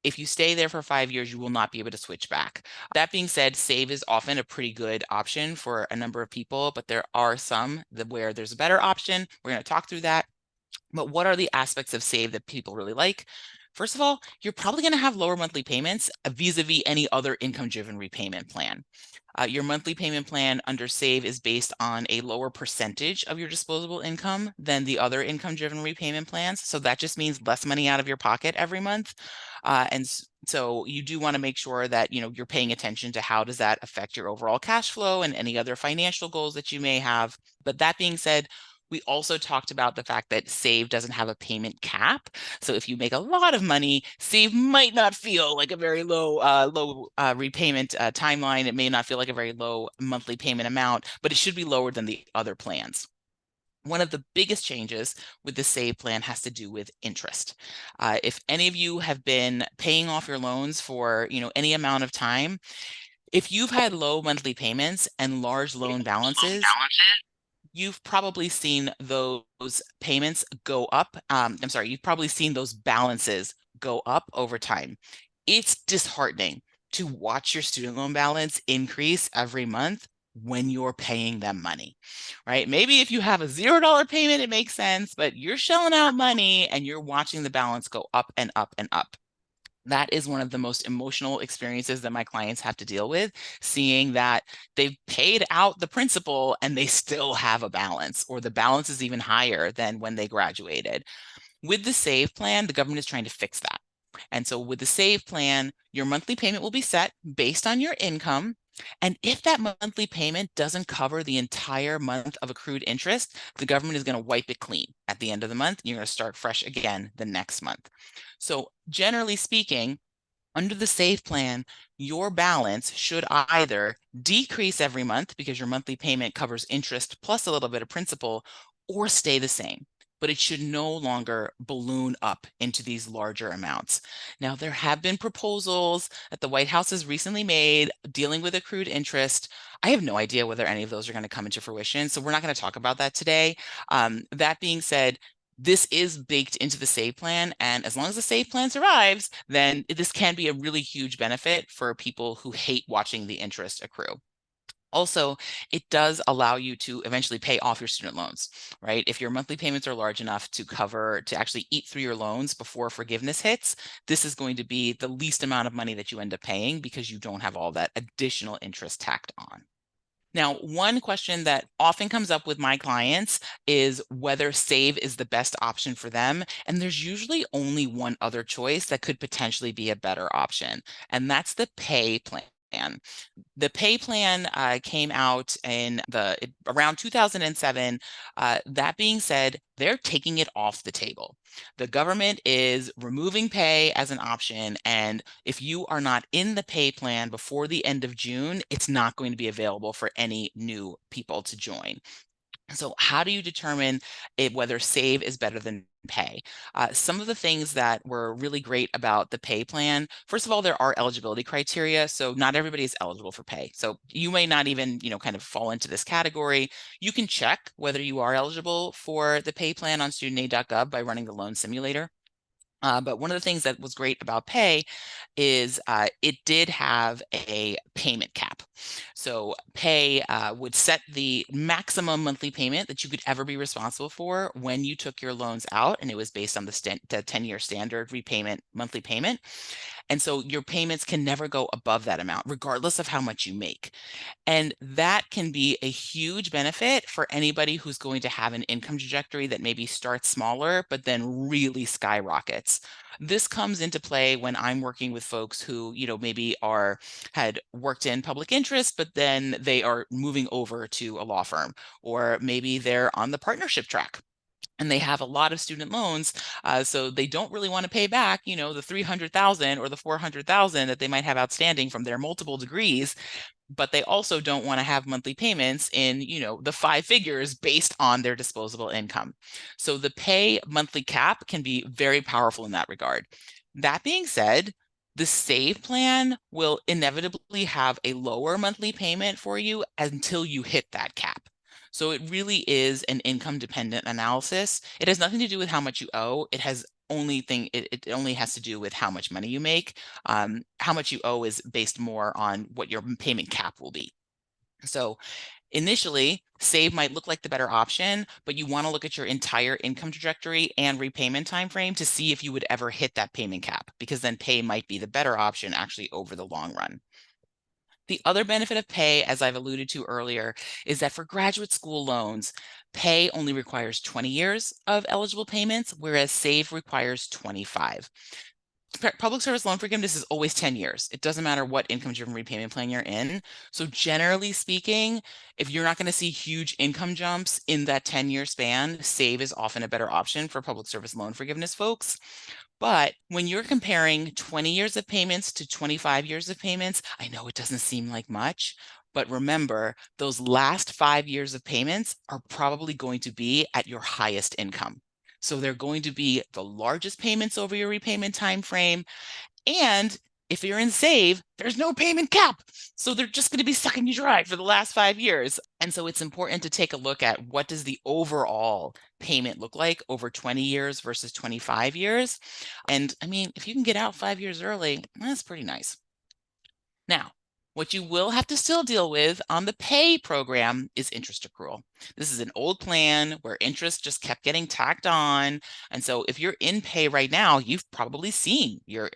if you stay there for 5 years, you will not be able to switch back. That being said, SAVE is often a pretty good option for a number of people, but there are some where there's a better option. We're going to talk through that. But what are the aspects of SAVE that people really like? First of all, you're probably going to have lower monthly payments vis-a-vis any other income-driven repayment plan. Your monthly payment plan under SAVE is based on a lower percentage of your disposable income than the other income-driven repayment plans. So that just means less money out of your pocket every month. So you do want to make sure that you're paying attention to how does that affect your overall cash flow and any other financial goals that you may have. But that being said, we also talked about the fact that SAVE doesn't have a payment cap. So if you make a lot of money, SAVE might not feel like a very low repayment timeline. It may not feel like a very low monthly payment amount, but it should be lower than the other plans. One of the biggest changes with the SAVE plan has to do with interest. If any of you have been paying off your loans for any amount of time, if you've had low monthly payments and large loan balances, you've probably seen those payments go up. I'm sorry, you've probably seen those balances go up over time. It's disheartening to watch your student loan balance increase every month when you're paying them money, right? Maybe if you have a $0 payment, it makes sense, but you're shelling out money and you're watching the balance go up and up and up. That is one of the most emotional experiences that my clients have to deal with, seeing that they've paid out the principal and they still have a balance, or the balance is even higher than when they graduated. With the SAVE plan, the government is trying to fix that. And so with the SAVE plan, your monthly payment will be set based on your income. And if that monthly payment doesn't cover the entire month of accrued interest, the government is going to wipe it clean at the end of the month. You're going to start fresh again the next month. So generally speaking, under the SAVE plan, your balance should either decrease every month because your monthly payment covers interest plus a little bit of principal, or stay the same, but it should no longer balloon up into these larger amounts. Now, there have been proposals that the White House has recently made dealing with accrued interest. I have no idea whether any of those are going to come into fruition, so we're not going to talk about that today. That being said, this is baked into the SAVE plan, and as long as the SAVE plan survives, then this can be a really huge benefit for people who hate watching the interest accrue. Also, it does allow you to eventually pay off your student loans, right? If your monthly payments are large enough to actually eat through your loans before forgiveness hits, this is going to be the least amount of money that you end up paying because you don't have all that additional interest tacked on. Now, one question that often comes up with my clients is whether SAVE is the best option for them. And there's usually only one other choice that could potentially be a better option, and that's the pay plan. The pay plan came out in around 2007. That being said, they're taking it off the table. The government is removing pay as an option, and if you are not in the pay plan before the end of June, it's not going to be available for any new people to join. So how do you determine whether SAVE is better than pay? Some of the things that were really great about the pay plan, first of all, there are eligibility criteria. So not everybody is eligible for pay. So you may not even, kind of fall into this category. You can check whether you are eligible for the pay plan on studentaid.gov by running the loan simulator. But one of the things that was great about pay is it did have a payment cap. So pay would set the maximum monthly payment that you could ever be responsible for when you took your loans out, and it was based on the 10-year standard repayment monthly payment. And so your payments can never go above that amount, regardless of how much you make. And that can be a huge benefit for anybody who's going to have an income trajectory that maybe starts smaller, but then really skyrockets. This comes into play when I'm working with folks who, maybe had worked in public interest, but then they are moving over to a law firm, or maybe they're on the partnership track and they have a lot of student loans, so they don't really want to pay back, the 300,000 or the 400,000 that they might have outstanding from their multiple degrees, but they also don't want to have monthly payments in, the five figures based on their disposable income. So the pay monthly cap can be very powerful in that regard. That being said, the save plan will inevitably have a lower monthly payment for you until you hit that cap. So it really is an income dependent analysis. It has nothing to do with how much you owe. It only has to do with how much money you make. How much you owe is based more on what your payment cap will be. So initially, save might look like the better option, but you want to look at your entire income trajectory and repayment time frame to see if you would ever hit that payment cap, because then pay might be the better option actually over the long run. The other benefit of pay, as I've alluded to earlier, is that for graduate school loans, pay only requires 20 years of eligible payments, whereas save requires 25. Public service loan forgiveness is always 10 years. It doesn't matter what income-driven repayment plan you're in. So generally speaking, if you're not going to see huge income jumps in that 10-year span, save is often a better option for public service loan forgiveness folks. But when you're comparing 20 years of payments to 25 years of payments, I know it doesn't seem like much, but remember, those last 5 years of payments are probably going to be at your highest income. So they're going to be the largest payments over your repayment time frame. And if you're in save, there's no payment cap. So they're just going to be sucking you dry for the last 5 years. And so it's important to take a look at what does the overall payment look like over 20 years versus 25 years. And I mean, if you can get out 5 years early, that's pretty nice. Now, what you will have to still deal with on the pay program is interest accrual. This is an old plan where interest just kept getting tacked on. And so if you're in pay right now, you've probably seen your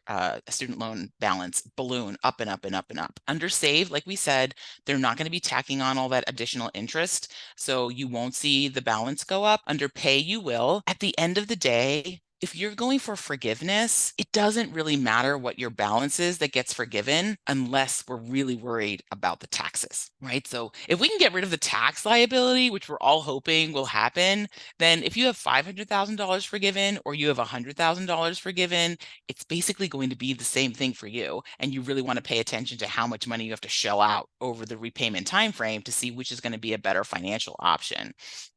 student loan balance balloon up and up and up and up. Under save, like we said, they're not going to be tacking on all that additional interest. So you won't see the balance go up. Under pay, you will. At the end of the day, if you're going for forgiveness, it doesn't really matter what your balance is that gets forgiven unless we're really worried about the taxes, right? So if we can get rid of the tax liability, which we're all hoping will happen, then if you have $500,000 forgiven or you have $100,000 forgiven, it's basically going to be the same thing for you. And you really want to pay attention to how much money you have to shell out over the repayment time frame to see which is going to be a better financial option.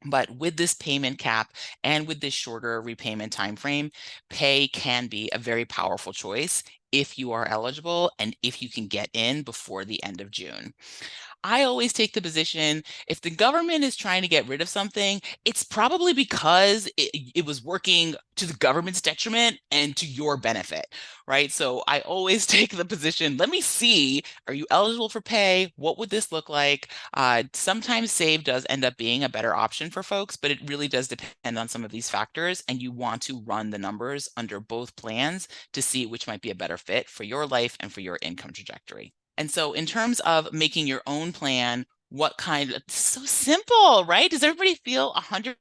But with this payment cap and with this shorter repayment time frame, pay can be a very powerful choice if you are eligible and if you can get in before the end of June. I always take the position, if the government is trying to get rid of something, it's probably because it was working to the government's detriment and to your benefit, right? So I always take the position, let me see, are you eligible for pay? What would this look like? Sometimes save does end up being a better option for folks, but it really does depend on some of these factors, and you want to run the numbers under both plans to see which might be a better fit for your life and for your income trajectory. And so in terms of making your own plan, so simple, right? Does everybody feel 100%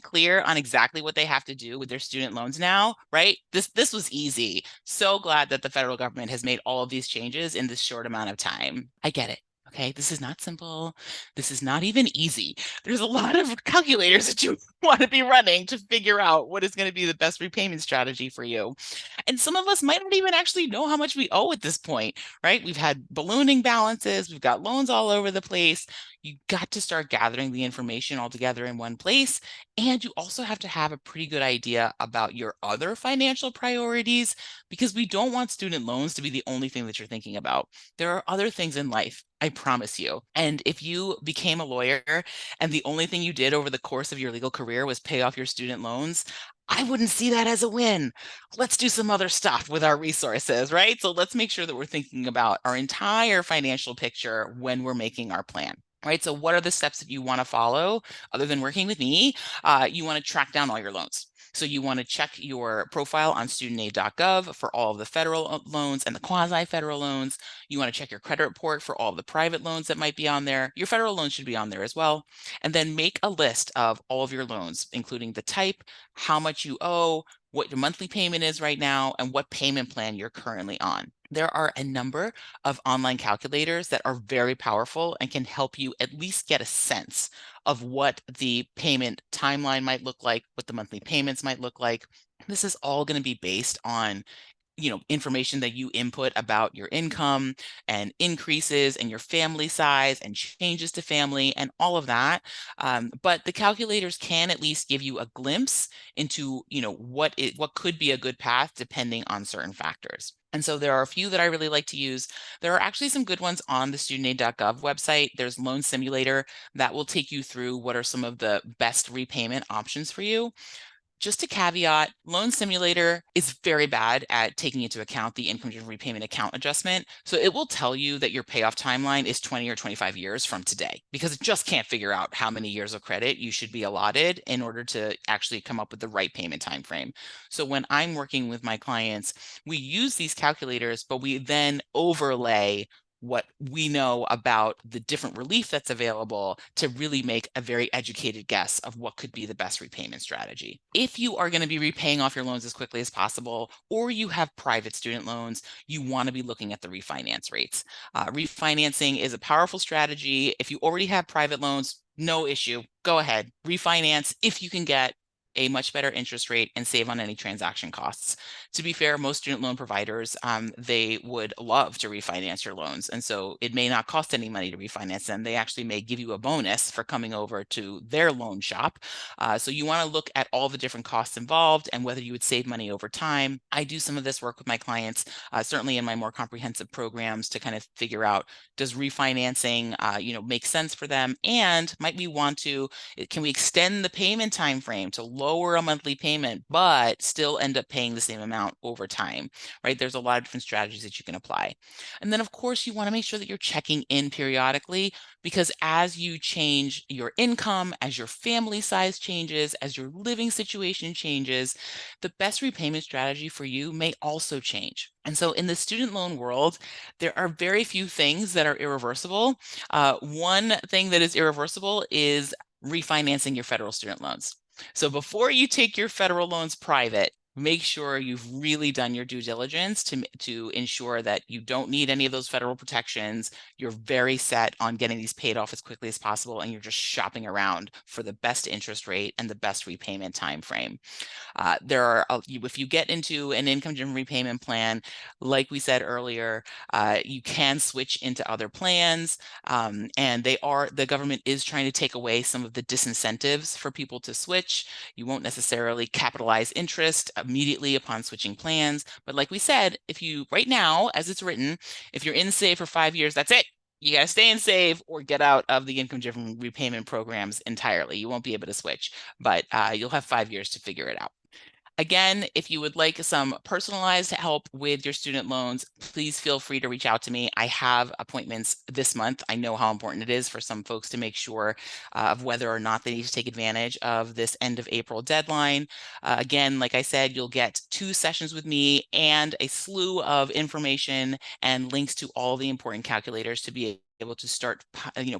clear on exactly what they have to do with their student loans now, right? This was easy. So glad that the federal government has made all of these changes in this short amount of time. I get it. Okay, this is not simple. This is not even easy. There's a lot of calculators that you want to be running to figure out what is going to be the best repayment strategy for you. And some of us might not even actually know how much we owe at this point, right? We've had ballooning balances, we've got loans all over the place. You got to start gathering the information all together in one place. And you also have to have a pretty good idea about your other financial priorities, because we don't want student loans to be the only thing that you're thinking about. There are other things in life, I promise you. And if you became a lawyer and the only thing you did over the course of your legal career was pay off your student loans, I wouldn't see that as a win. Let's do some other stuff with our resources, right? So let's make sure that we're thinking about our entire financial picture when we're making our plan. Right. So, what are the steps that you want to follow other than working with me? You want to track down all your loans. So, you want to check your profile on studentaid.gov for all of the federal loans and the quasi federal loans. You want to check your credit report for all of the private loans that might be on there. Your federal loans should be on there as well. And then make a list of all of your loans, including the type, how much you owe, what your monthly payment is right now, and what payment plan you're currently on. There are a number of online calculators that are very powerful and can help you at least get a sense of what the payment timeline might look like, what the monthly payments might look like. This is all going to be based on information that you input about your income and increases and your family size and changes to family and all of that. But the calculators can at least give you a glimpse into, what could be a good path depending on certain factors. And so there are a few that I really like to use. There are actually some good ones on the studentaid.gov website. There's Loan Simulator that will take you through what are some of the best repayment options for you. Just a caveat, Loan Simulator is very bad at taking into account the income-driven repayment account adjustment. So it will tell you that your payoff timeline is 20 or 25 years from today because it just can't figure out how many years of credit you should be allotted in order to actually come up with the right payment time frame. So when I'm working with my clients, we use these calculators, but we then overlay what we know about the different relief that's available to really make a very educated guess of what could be the best repayment strategy. If you are going to be repaying off your loans as quickly as possible, or you have private student loans, you want to be looking at the refinance rates. Refinancing is a powerful strategy. If you already have private loans, no issue. Go ahead, refinance if you can get a much better interest rate and save on any transaction costs. To be fair, most student loan providers, they would love to refinance your loans. And so it may not cost any money to refinance them. They actually may give you a bonus for coming over to their loan shop. So you want to look at all the different costs involved and whether you would save money over time. I do some of this work with my clients, certainly in my more comprehensive programs to kind of figure out, does refinancing, make sense for them? And might we want to, can we extend the payment time frame to lower a monthly payment, but still end up paying the same amount over time, right? There's a lot of different strategies that you can apply. And then, of course, you want to make sure that you're checking in periodically because as you change your income, as your family size changes, as your living situation changes, the best repayment strategy for you may also change. And so in the student loan world, there are very few things that are irreversible. One thing that is irreversible is refinancing your federal student loans. So before you take your federal loans private, make sure you've really done your due diligence to ensure that you don't need any of those federal protections. You're very set on getting these paid off as quickly as possible, and you're just shopping around for the best interest rate and the best repayment time frame. If you get into an income-driven repayment plan, like we said earlier, you can switch into other plans, and the government is trying to take away some of the disincentives for people to switch. You won't necessarily capitalize interest immediately upon switching plans, but like we said, if you right now, as it's written, if you're in Save for 5 years, that's it. You got to stay and save or get out of the income-driven repayment programs entirely. You won't be able to switch, but you'll have 5 years to figure it out. Again, if you would like some personalized help with your student loans, please feel free to reach out to me. I have appointments this month. I know how important it is for some folks to make sure of whether or not they need to take advantage of this end of April deadline. Again, like I said, you'll get 2 sessions with me and a slew of information and links to all the important calculators to be able to start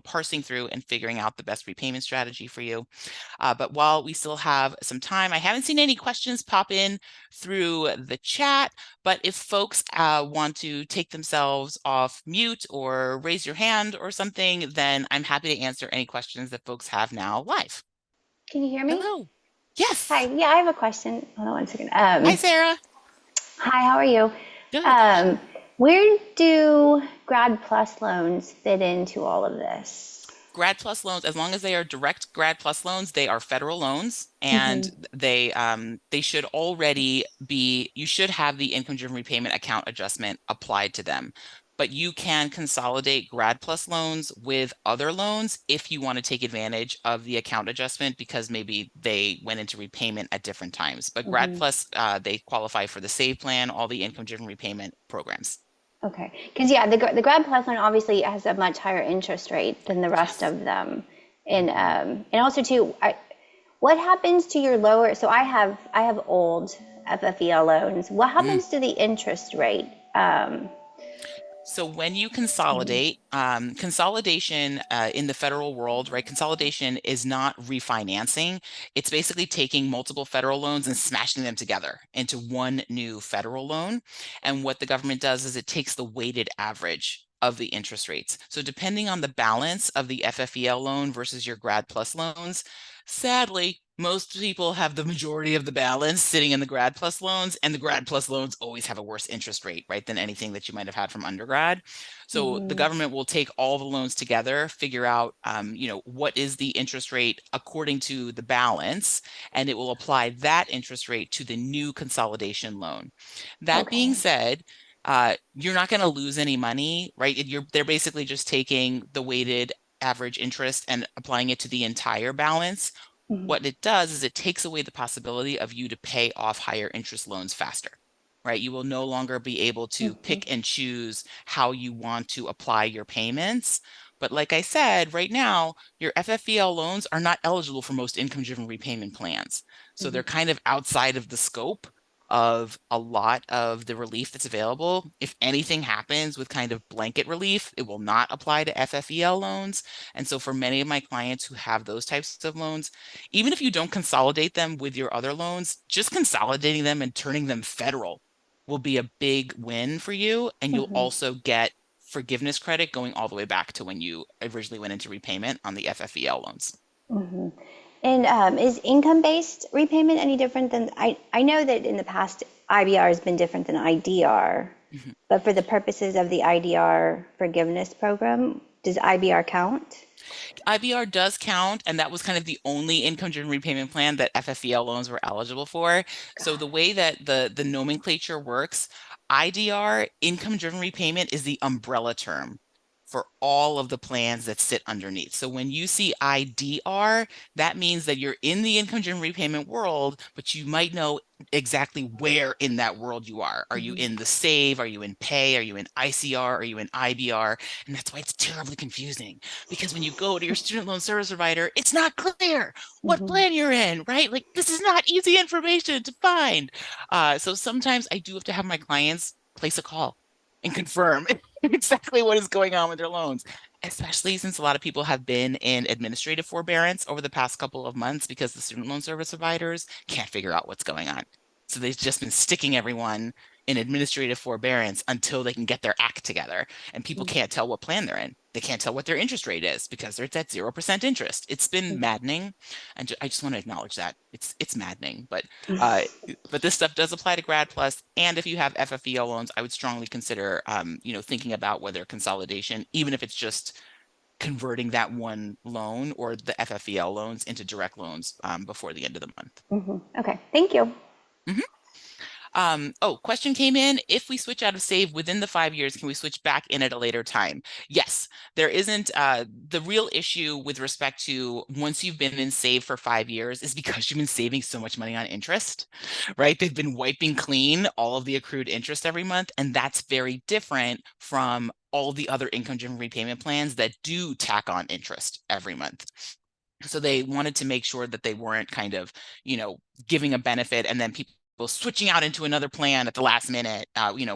parsing through and figuring out the best repayment strategy for you. But while we still have some time, I haven't seen any questions pop in through the chat, but if folks want to take themselves off mute or raise your hand or something, then I'm happy to answer any questions that folks have now live. Can you hear me? Hello. Yes. Hi. Yeah, I have a question. Hold on one second. Hi, Sarah. Hi, how are you? Good. Um, where do Grad Plus loans fit into all of this? Grad Plus loans, as long as they are direct Grad Plus loans, they are federal loans, Hmm. and they should already be. You should have the income-driven repayment account adjustment applied to them. but you can consolidate Grad Plus loans with other loans if you want to take advantage of the account adjustment because maybe they went into repayment at different times. But Grad Hmm. Plus, they qualify for the SAVE plan, all the income-driven repayment programs. Okay. Because yeah, the Grad Plus loan obviously has a much higher interest rate than the rest Yes. of them, Mhm. and also too, what happens to your lower? So I have old FFEL loans. What Mm. happens to the interest rate? So when you Mhm. consolidate, consolidation in the federal world, right? Consolidation is not refinancing. It's basically taking multiple federal loans and smashing them together into one new federal loan. And what the government does is it takes the weighted average of the interest rates. So depending on the balance of the FFEL loan versus your Grad Plus loans, sadly, most people have the majority of the balance sitting in the Grad Plus loans, and the Grad Plus loans always have a worse interest rate, right, than anything that you might have had from undergrad. So the Mhm. government will take all the loans together, figure out, what is the interest rate according to the balance, and it will apply that interest rate to the new consolidation loan. That being Okay. said, you're not going to lose any money, right? They're basically just taking the weighted average interest and applying it to the entire balance. Mhm. What it does is it takes away the possibility of you to pay off higher interest loans faster, right? You will no longer be able to Mhm. pick and choose how you want to apply your payments. But like I said, right now, your FFEL loans are not eligible for most income-driven repayment plans. So Mhm. they're kind of outside of the scope of a lot of the relief that's available. If anything happens with kind of blanket relief, it will not apply to FFEL loans. And so for many of my clients who have those types of loans, even if you don't consolidate them with your other loans, just consolidating them and turning them federal will be a big win for you. And you'll Mhm. also get forgiveness credit going all the way back to when you originally went into repayment on the FFEL loans. Mhm. And is income-based repayment any different than I know that in the past IBR has been different than IDR, Mhm. but for the purposes of the IDR forgiveness program, does IBR count? IBR does count, and that was kind of the only income-driven repayment plan that FFEL loans were eligible for. So Got the way that the nomenclature works, IDR, income-driven repayment, is the umbrella term for all of the plans that sit underneath. So when you see IDR, that means that you're in the income-driven repayment world, but you might know exactly where in that world you are. Are you in the SAVE? Are you in Pay? Are you in ICR? Are you in IBR? And that's why it's terribly confusing because when you go to your student loan service provider, it's not clear what it. plan you're in, right? Like this is not easy information to find. So sometimes I do have to have my clients place a call and confirm exactly what is going on with their loans, especially since a lot of people have been in administrative forbearance over the past couple of months because the student loan service providers can't figure out what's going on. So they've just been sticking everyone in administrative forbearance until they can get their act together. And people can't tell what plan they're in. They can't tell what their interest rate is because they're at 0% interest. It's been maddening, and I just want to acknowledge that it's maddening. Uh, but this stuff does apply to Grad Plus, and if you have FFEL loans, I would strongly consider thinking about whether consolidation, even if it's just converting that one loan or the FFEL loans into direct loans before the end of the month. Mhm. Okay, thank you. Mhm. Oh, question came in. If we switch out of save within the 5 years, can we switch back in at a later time? Yes, there isn't. The real issue with respect to once you've been in save for 5 years is because you've been saving so much money on interest, right? They've been wiping clean all of the accrued interest every month, and that's very different from all the other income-driven repayment plans that do tack on interest every month. So they wanted to make sure that they weren't kind of, you know, giving a benefit and then people switching out into another plan at the last minute,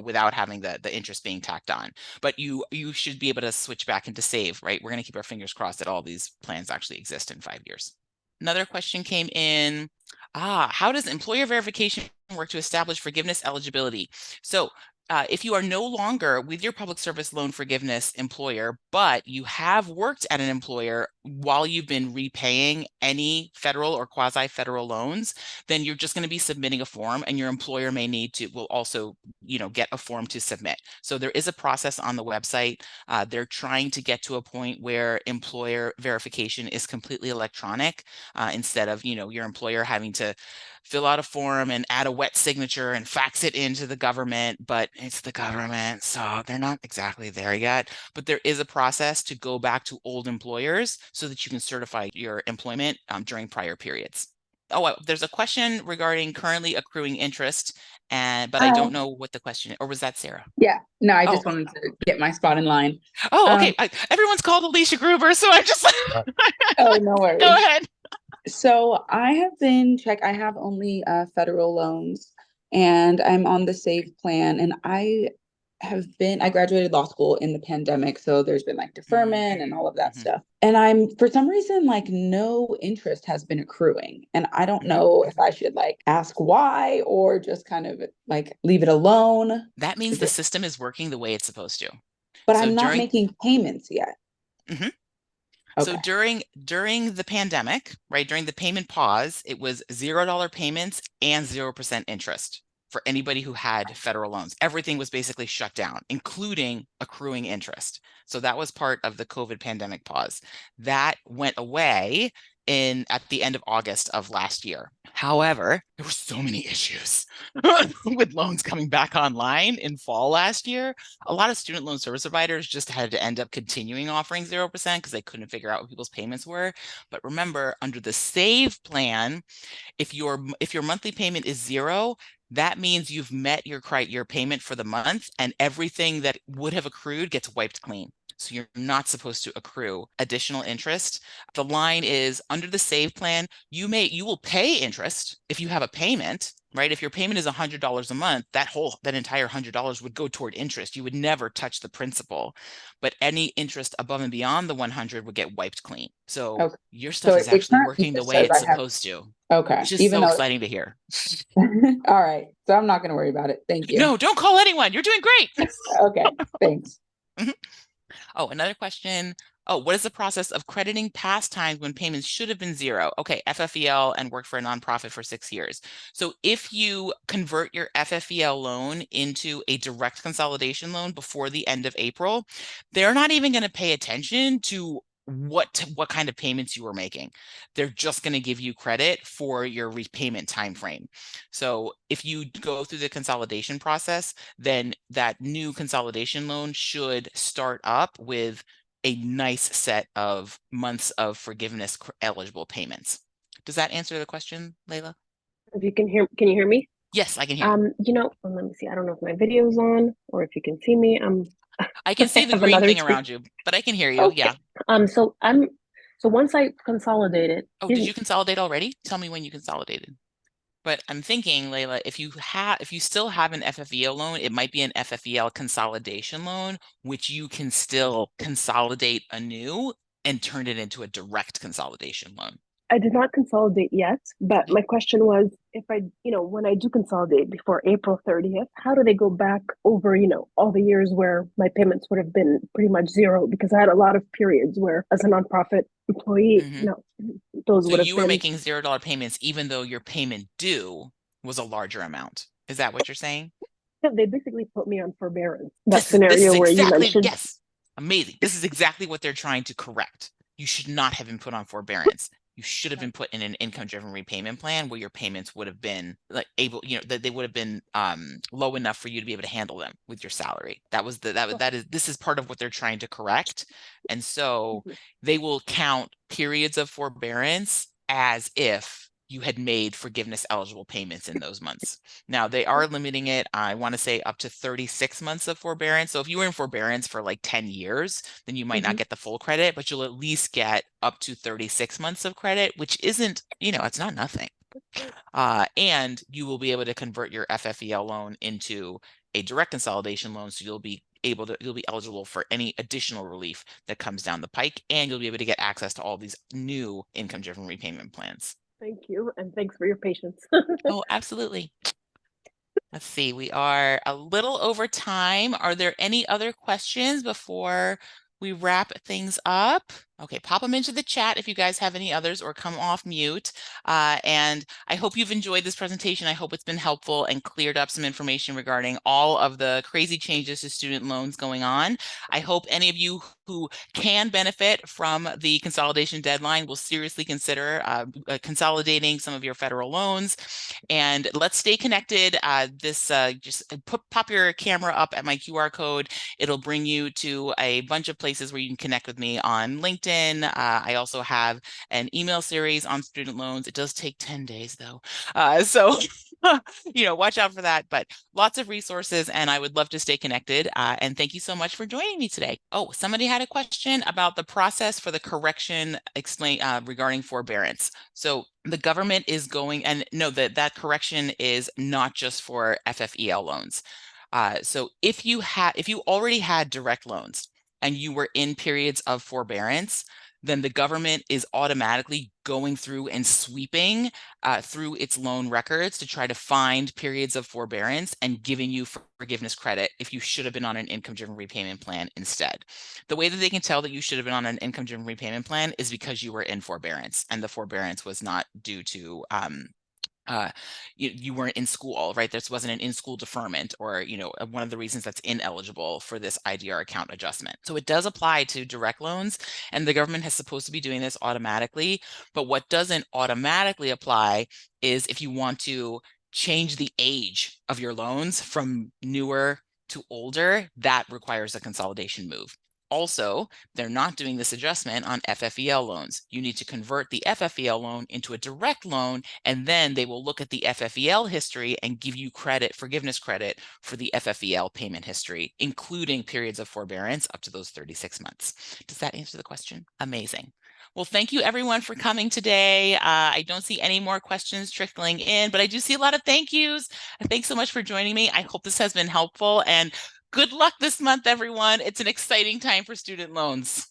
without having the interest being tacked on. But you should be able to switch back into save, right? We're going to keep our fingers crossed that all these plans actually exist in 5 years. Another question came in. How does employer verification work to establish forgiveness eligibility? So if you are no longer with your public service loan forgiveness employer, but you have worked at an employer while you've been repaying any federal or quasi-federal loans, then you're just going to be submitting a form, and your employer will also, get a form to submit. So there is a process on the website. They're trying to get to a point where employer verification is completely electronic, instead of, your employer having to fill out a form and add a wet signature and fax it into the government. But it's the government, so they're not exactly there yet. But there is a process to go back to old employers so that you can certify your employment during prior periods. Oh, there's a question regarding currently accruing interest, but I Hi. don't know what the question is. Or was that Sarah? Yeah, no, I Oh, just wanted to get my spot in line. oh, Um, okay. Everyone's called Alicia Gruber, so I just oh, no go worries. ahead. So I have only federal loans and I'm on the SAVE plan and I graduated law school in the pandemic. So there's been like deferment and all of that Mm-hmm, stuff. And for some reason, like no interest has been accruing. And I don't mm-hmm. know if I should like ask why or just kind of like leave it alone. That means Is the it, system is working the way it's supposed to. but So I'm not during making payments yet. mhm. So Okay. during the pandemic, right, during the payment pause, it was $0 payments and 0% interest for anybody who had federal loans. Everything was basically shut down, including accruing interest. So that was part of the COVID pandemic pause. That went away at the end of August of last year. However, there were so many issues with loans coming back online in fall last year. A lot of student loan service providers just had to end up continuing offering 0% because they couldn't figure out what people's payments were. But remember, under the SAVE plan, if your monthly payment is 0, that means you've met your payment for the month, and everything that would have accrued gets wiped clean. So you're not supposed to accrue additional interest. The line is under the SAVE plan, you will pay interest if you have a payment, right? If your payment is $100 a month, that entire $100 would go toward interest. You would never touch the principal, but any interest above and beyond the 100 would get wiped clean. So Okay. your So stuff is it actually currently working the just way says it's I have, supposed to, okay, which is even so though, exciting to hear. all right. So I'm not going to worry about it. Thank you. No, don't call anyone. You're doing great. Okay. Thanks. Oh, another question. Oh, what is the process of crediting past times when payments should have been 0? Okay, FFEL and worked for a nonprofit for 6 years. So if you convert your FFEL loan into a direct consolidation loan before the end of April, they're not even going to pay attention to what kind of payments you were making. They're just going to give you credit for your repayment time frame. So if you go through the consolidation process, then that new consolidation loan should start up with a nice set of months of forgiveness eligible payments. Does that answer the question, Layla? If you can you hear me? Yes, I can hear you. Let me see. I don't know if my video's on or if you can see me. I can see I the have green another thing screen. around you, but I can hear you. Okay. Yeah. So once I consolidated, Oh, did you consolidate already? Tell me when you consolidated. But I'm thinking, Layla, if you still have an FFEL loan, it might be an FFEL consolidation loan, which you can still consolidate anew and turn it into a direct consolidation loan. I did not consolidate yet, but Okay. my question was if when I do consolidate before April 30th, how do they go back over, all the years where my payments would have been pretty much 0? Because I had a lot of periods where, as a nonprofit employee, Mhm. those So would have you were been. making $0 payments, even though your payment due was a larger amount. Is that what you're saying? They basically put me on forbearance. That This is scenario where you exactly, mentioned. yes, amazing. This is exactly what they're trying to correct. You should not have been put on forbearance. You should have been put in an income-driven repayment plan where your payments would have been that they would have been low enough for you to be able to handle them with your salary. This is part of what they're trying to correct. And so they will count periods of forbearance as if you had made forgiveness eligible payments in those months. Now they are limiting it, I want to say up to 36 months of forbearance. So if you were in forbearance for like 10 years, then you might not get the full credit, but you'll at least get up to 36 months of credit, which isn't, it's not nothing. And you will be able to convert your FFEL loan into a direct consolidation loan. So you'll be eligible for any additional relief that comes down the pike, and you'll be able to get access to all these new income-driven repayment plans. Thank you, and thanks for your patience. Oh, absolutely. Let's see, we are a little over time. Are there any other questions before we wrap things up? Okay, pop them into the chat if you guys have any others, or come off mute. And I hope you've enjoyed this presentation. I hope it's been helpful and cleared up some information regarding all of the crazy changes to student loans going on. I hope any of you who can benefit from the consolidation deadline will seriously consider consolidating some of your federal loans. And let's stay connected. Just pop your camera up at my QR code. It'll bring you to a bunch of places where you can connect with me on LinkedIn. I also have an email series on student loans. It does take 10 days though. So watch out for that, but lots of resources, and I would love to stay connected. And thank you so much for joining me today. Oh, somebody had a question about the process for the correction regarding forbearance. So the government is going, and no, that correction is not just for FFEL loans. So if you already had direct loans and you were in periods of forbearance, then the government is automatically going through and sweeping through its loan records to try to find periods of forbearance and giving you forgiveness credit if you should have been on an income-driven repayment plan instead. The way that they can tell that you should have been on an income-driven repayment plan is because you were in forbearance, and the forbearance was not due to you weren't in school, right? This wasn't an in-school deferment, or one of the reasons that's ineligible for this IDR account adjustment. So it does apply to direct loans, and the government is supposed to be doing this automatically. But what doesn't automatically apply is if you want to change the age of your loans from newer to older, that requires a consolidation move. Also, they're not doing this adjustment on FFEL loans. You need to convert the FFEL loan into a direct loan, and then they will look at the FFEL history and give you forgiveness credit for the FFEL payment history, including periods of forbearance up to those 36 months. Does that answer the question? Amazing. Well, thank you everyone for coming today. I don't see any more questions trickling in, but I do see a lot of thank yous. Thanks so much for joining me. I hope this has been helpful, and good luck this month, everyone. It's an exciting time for student loans.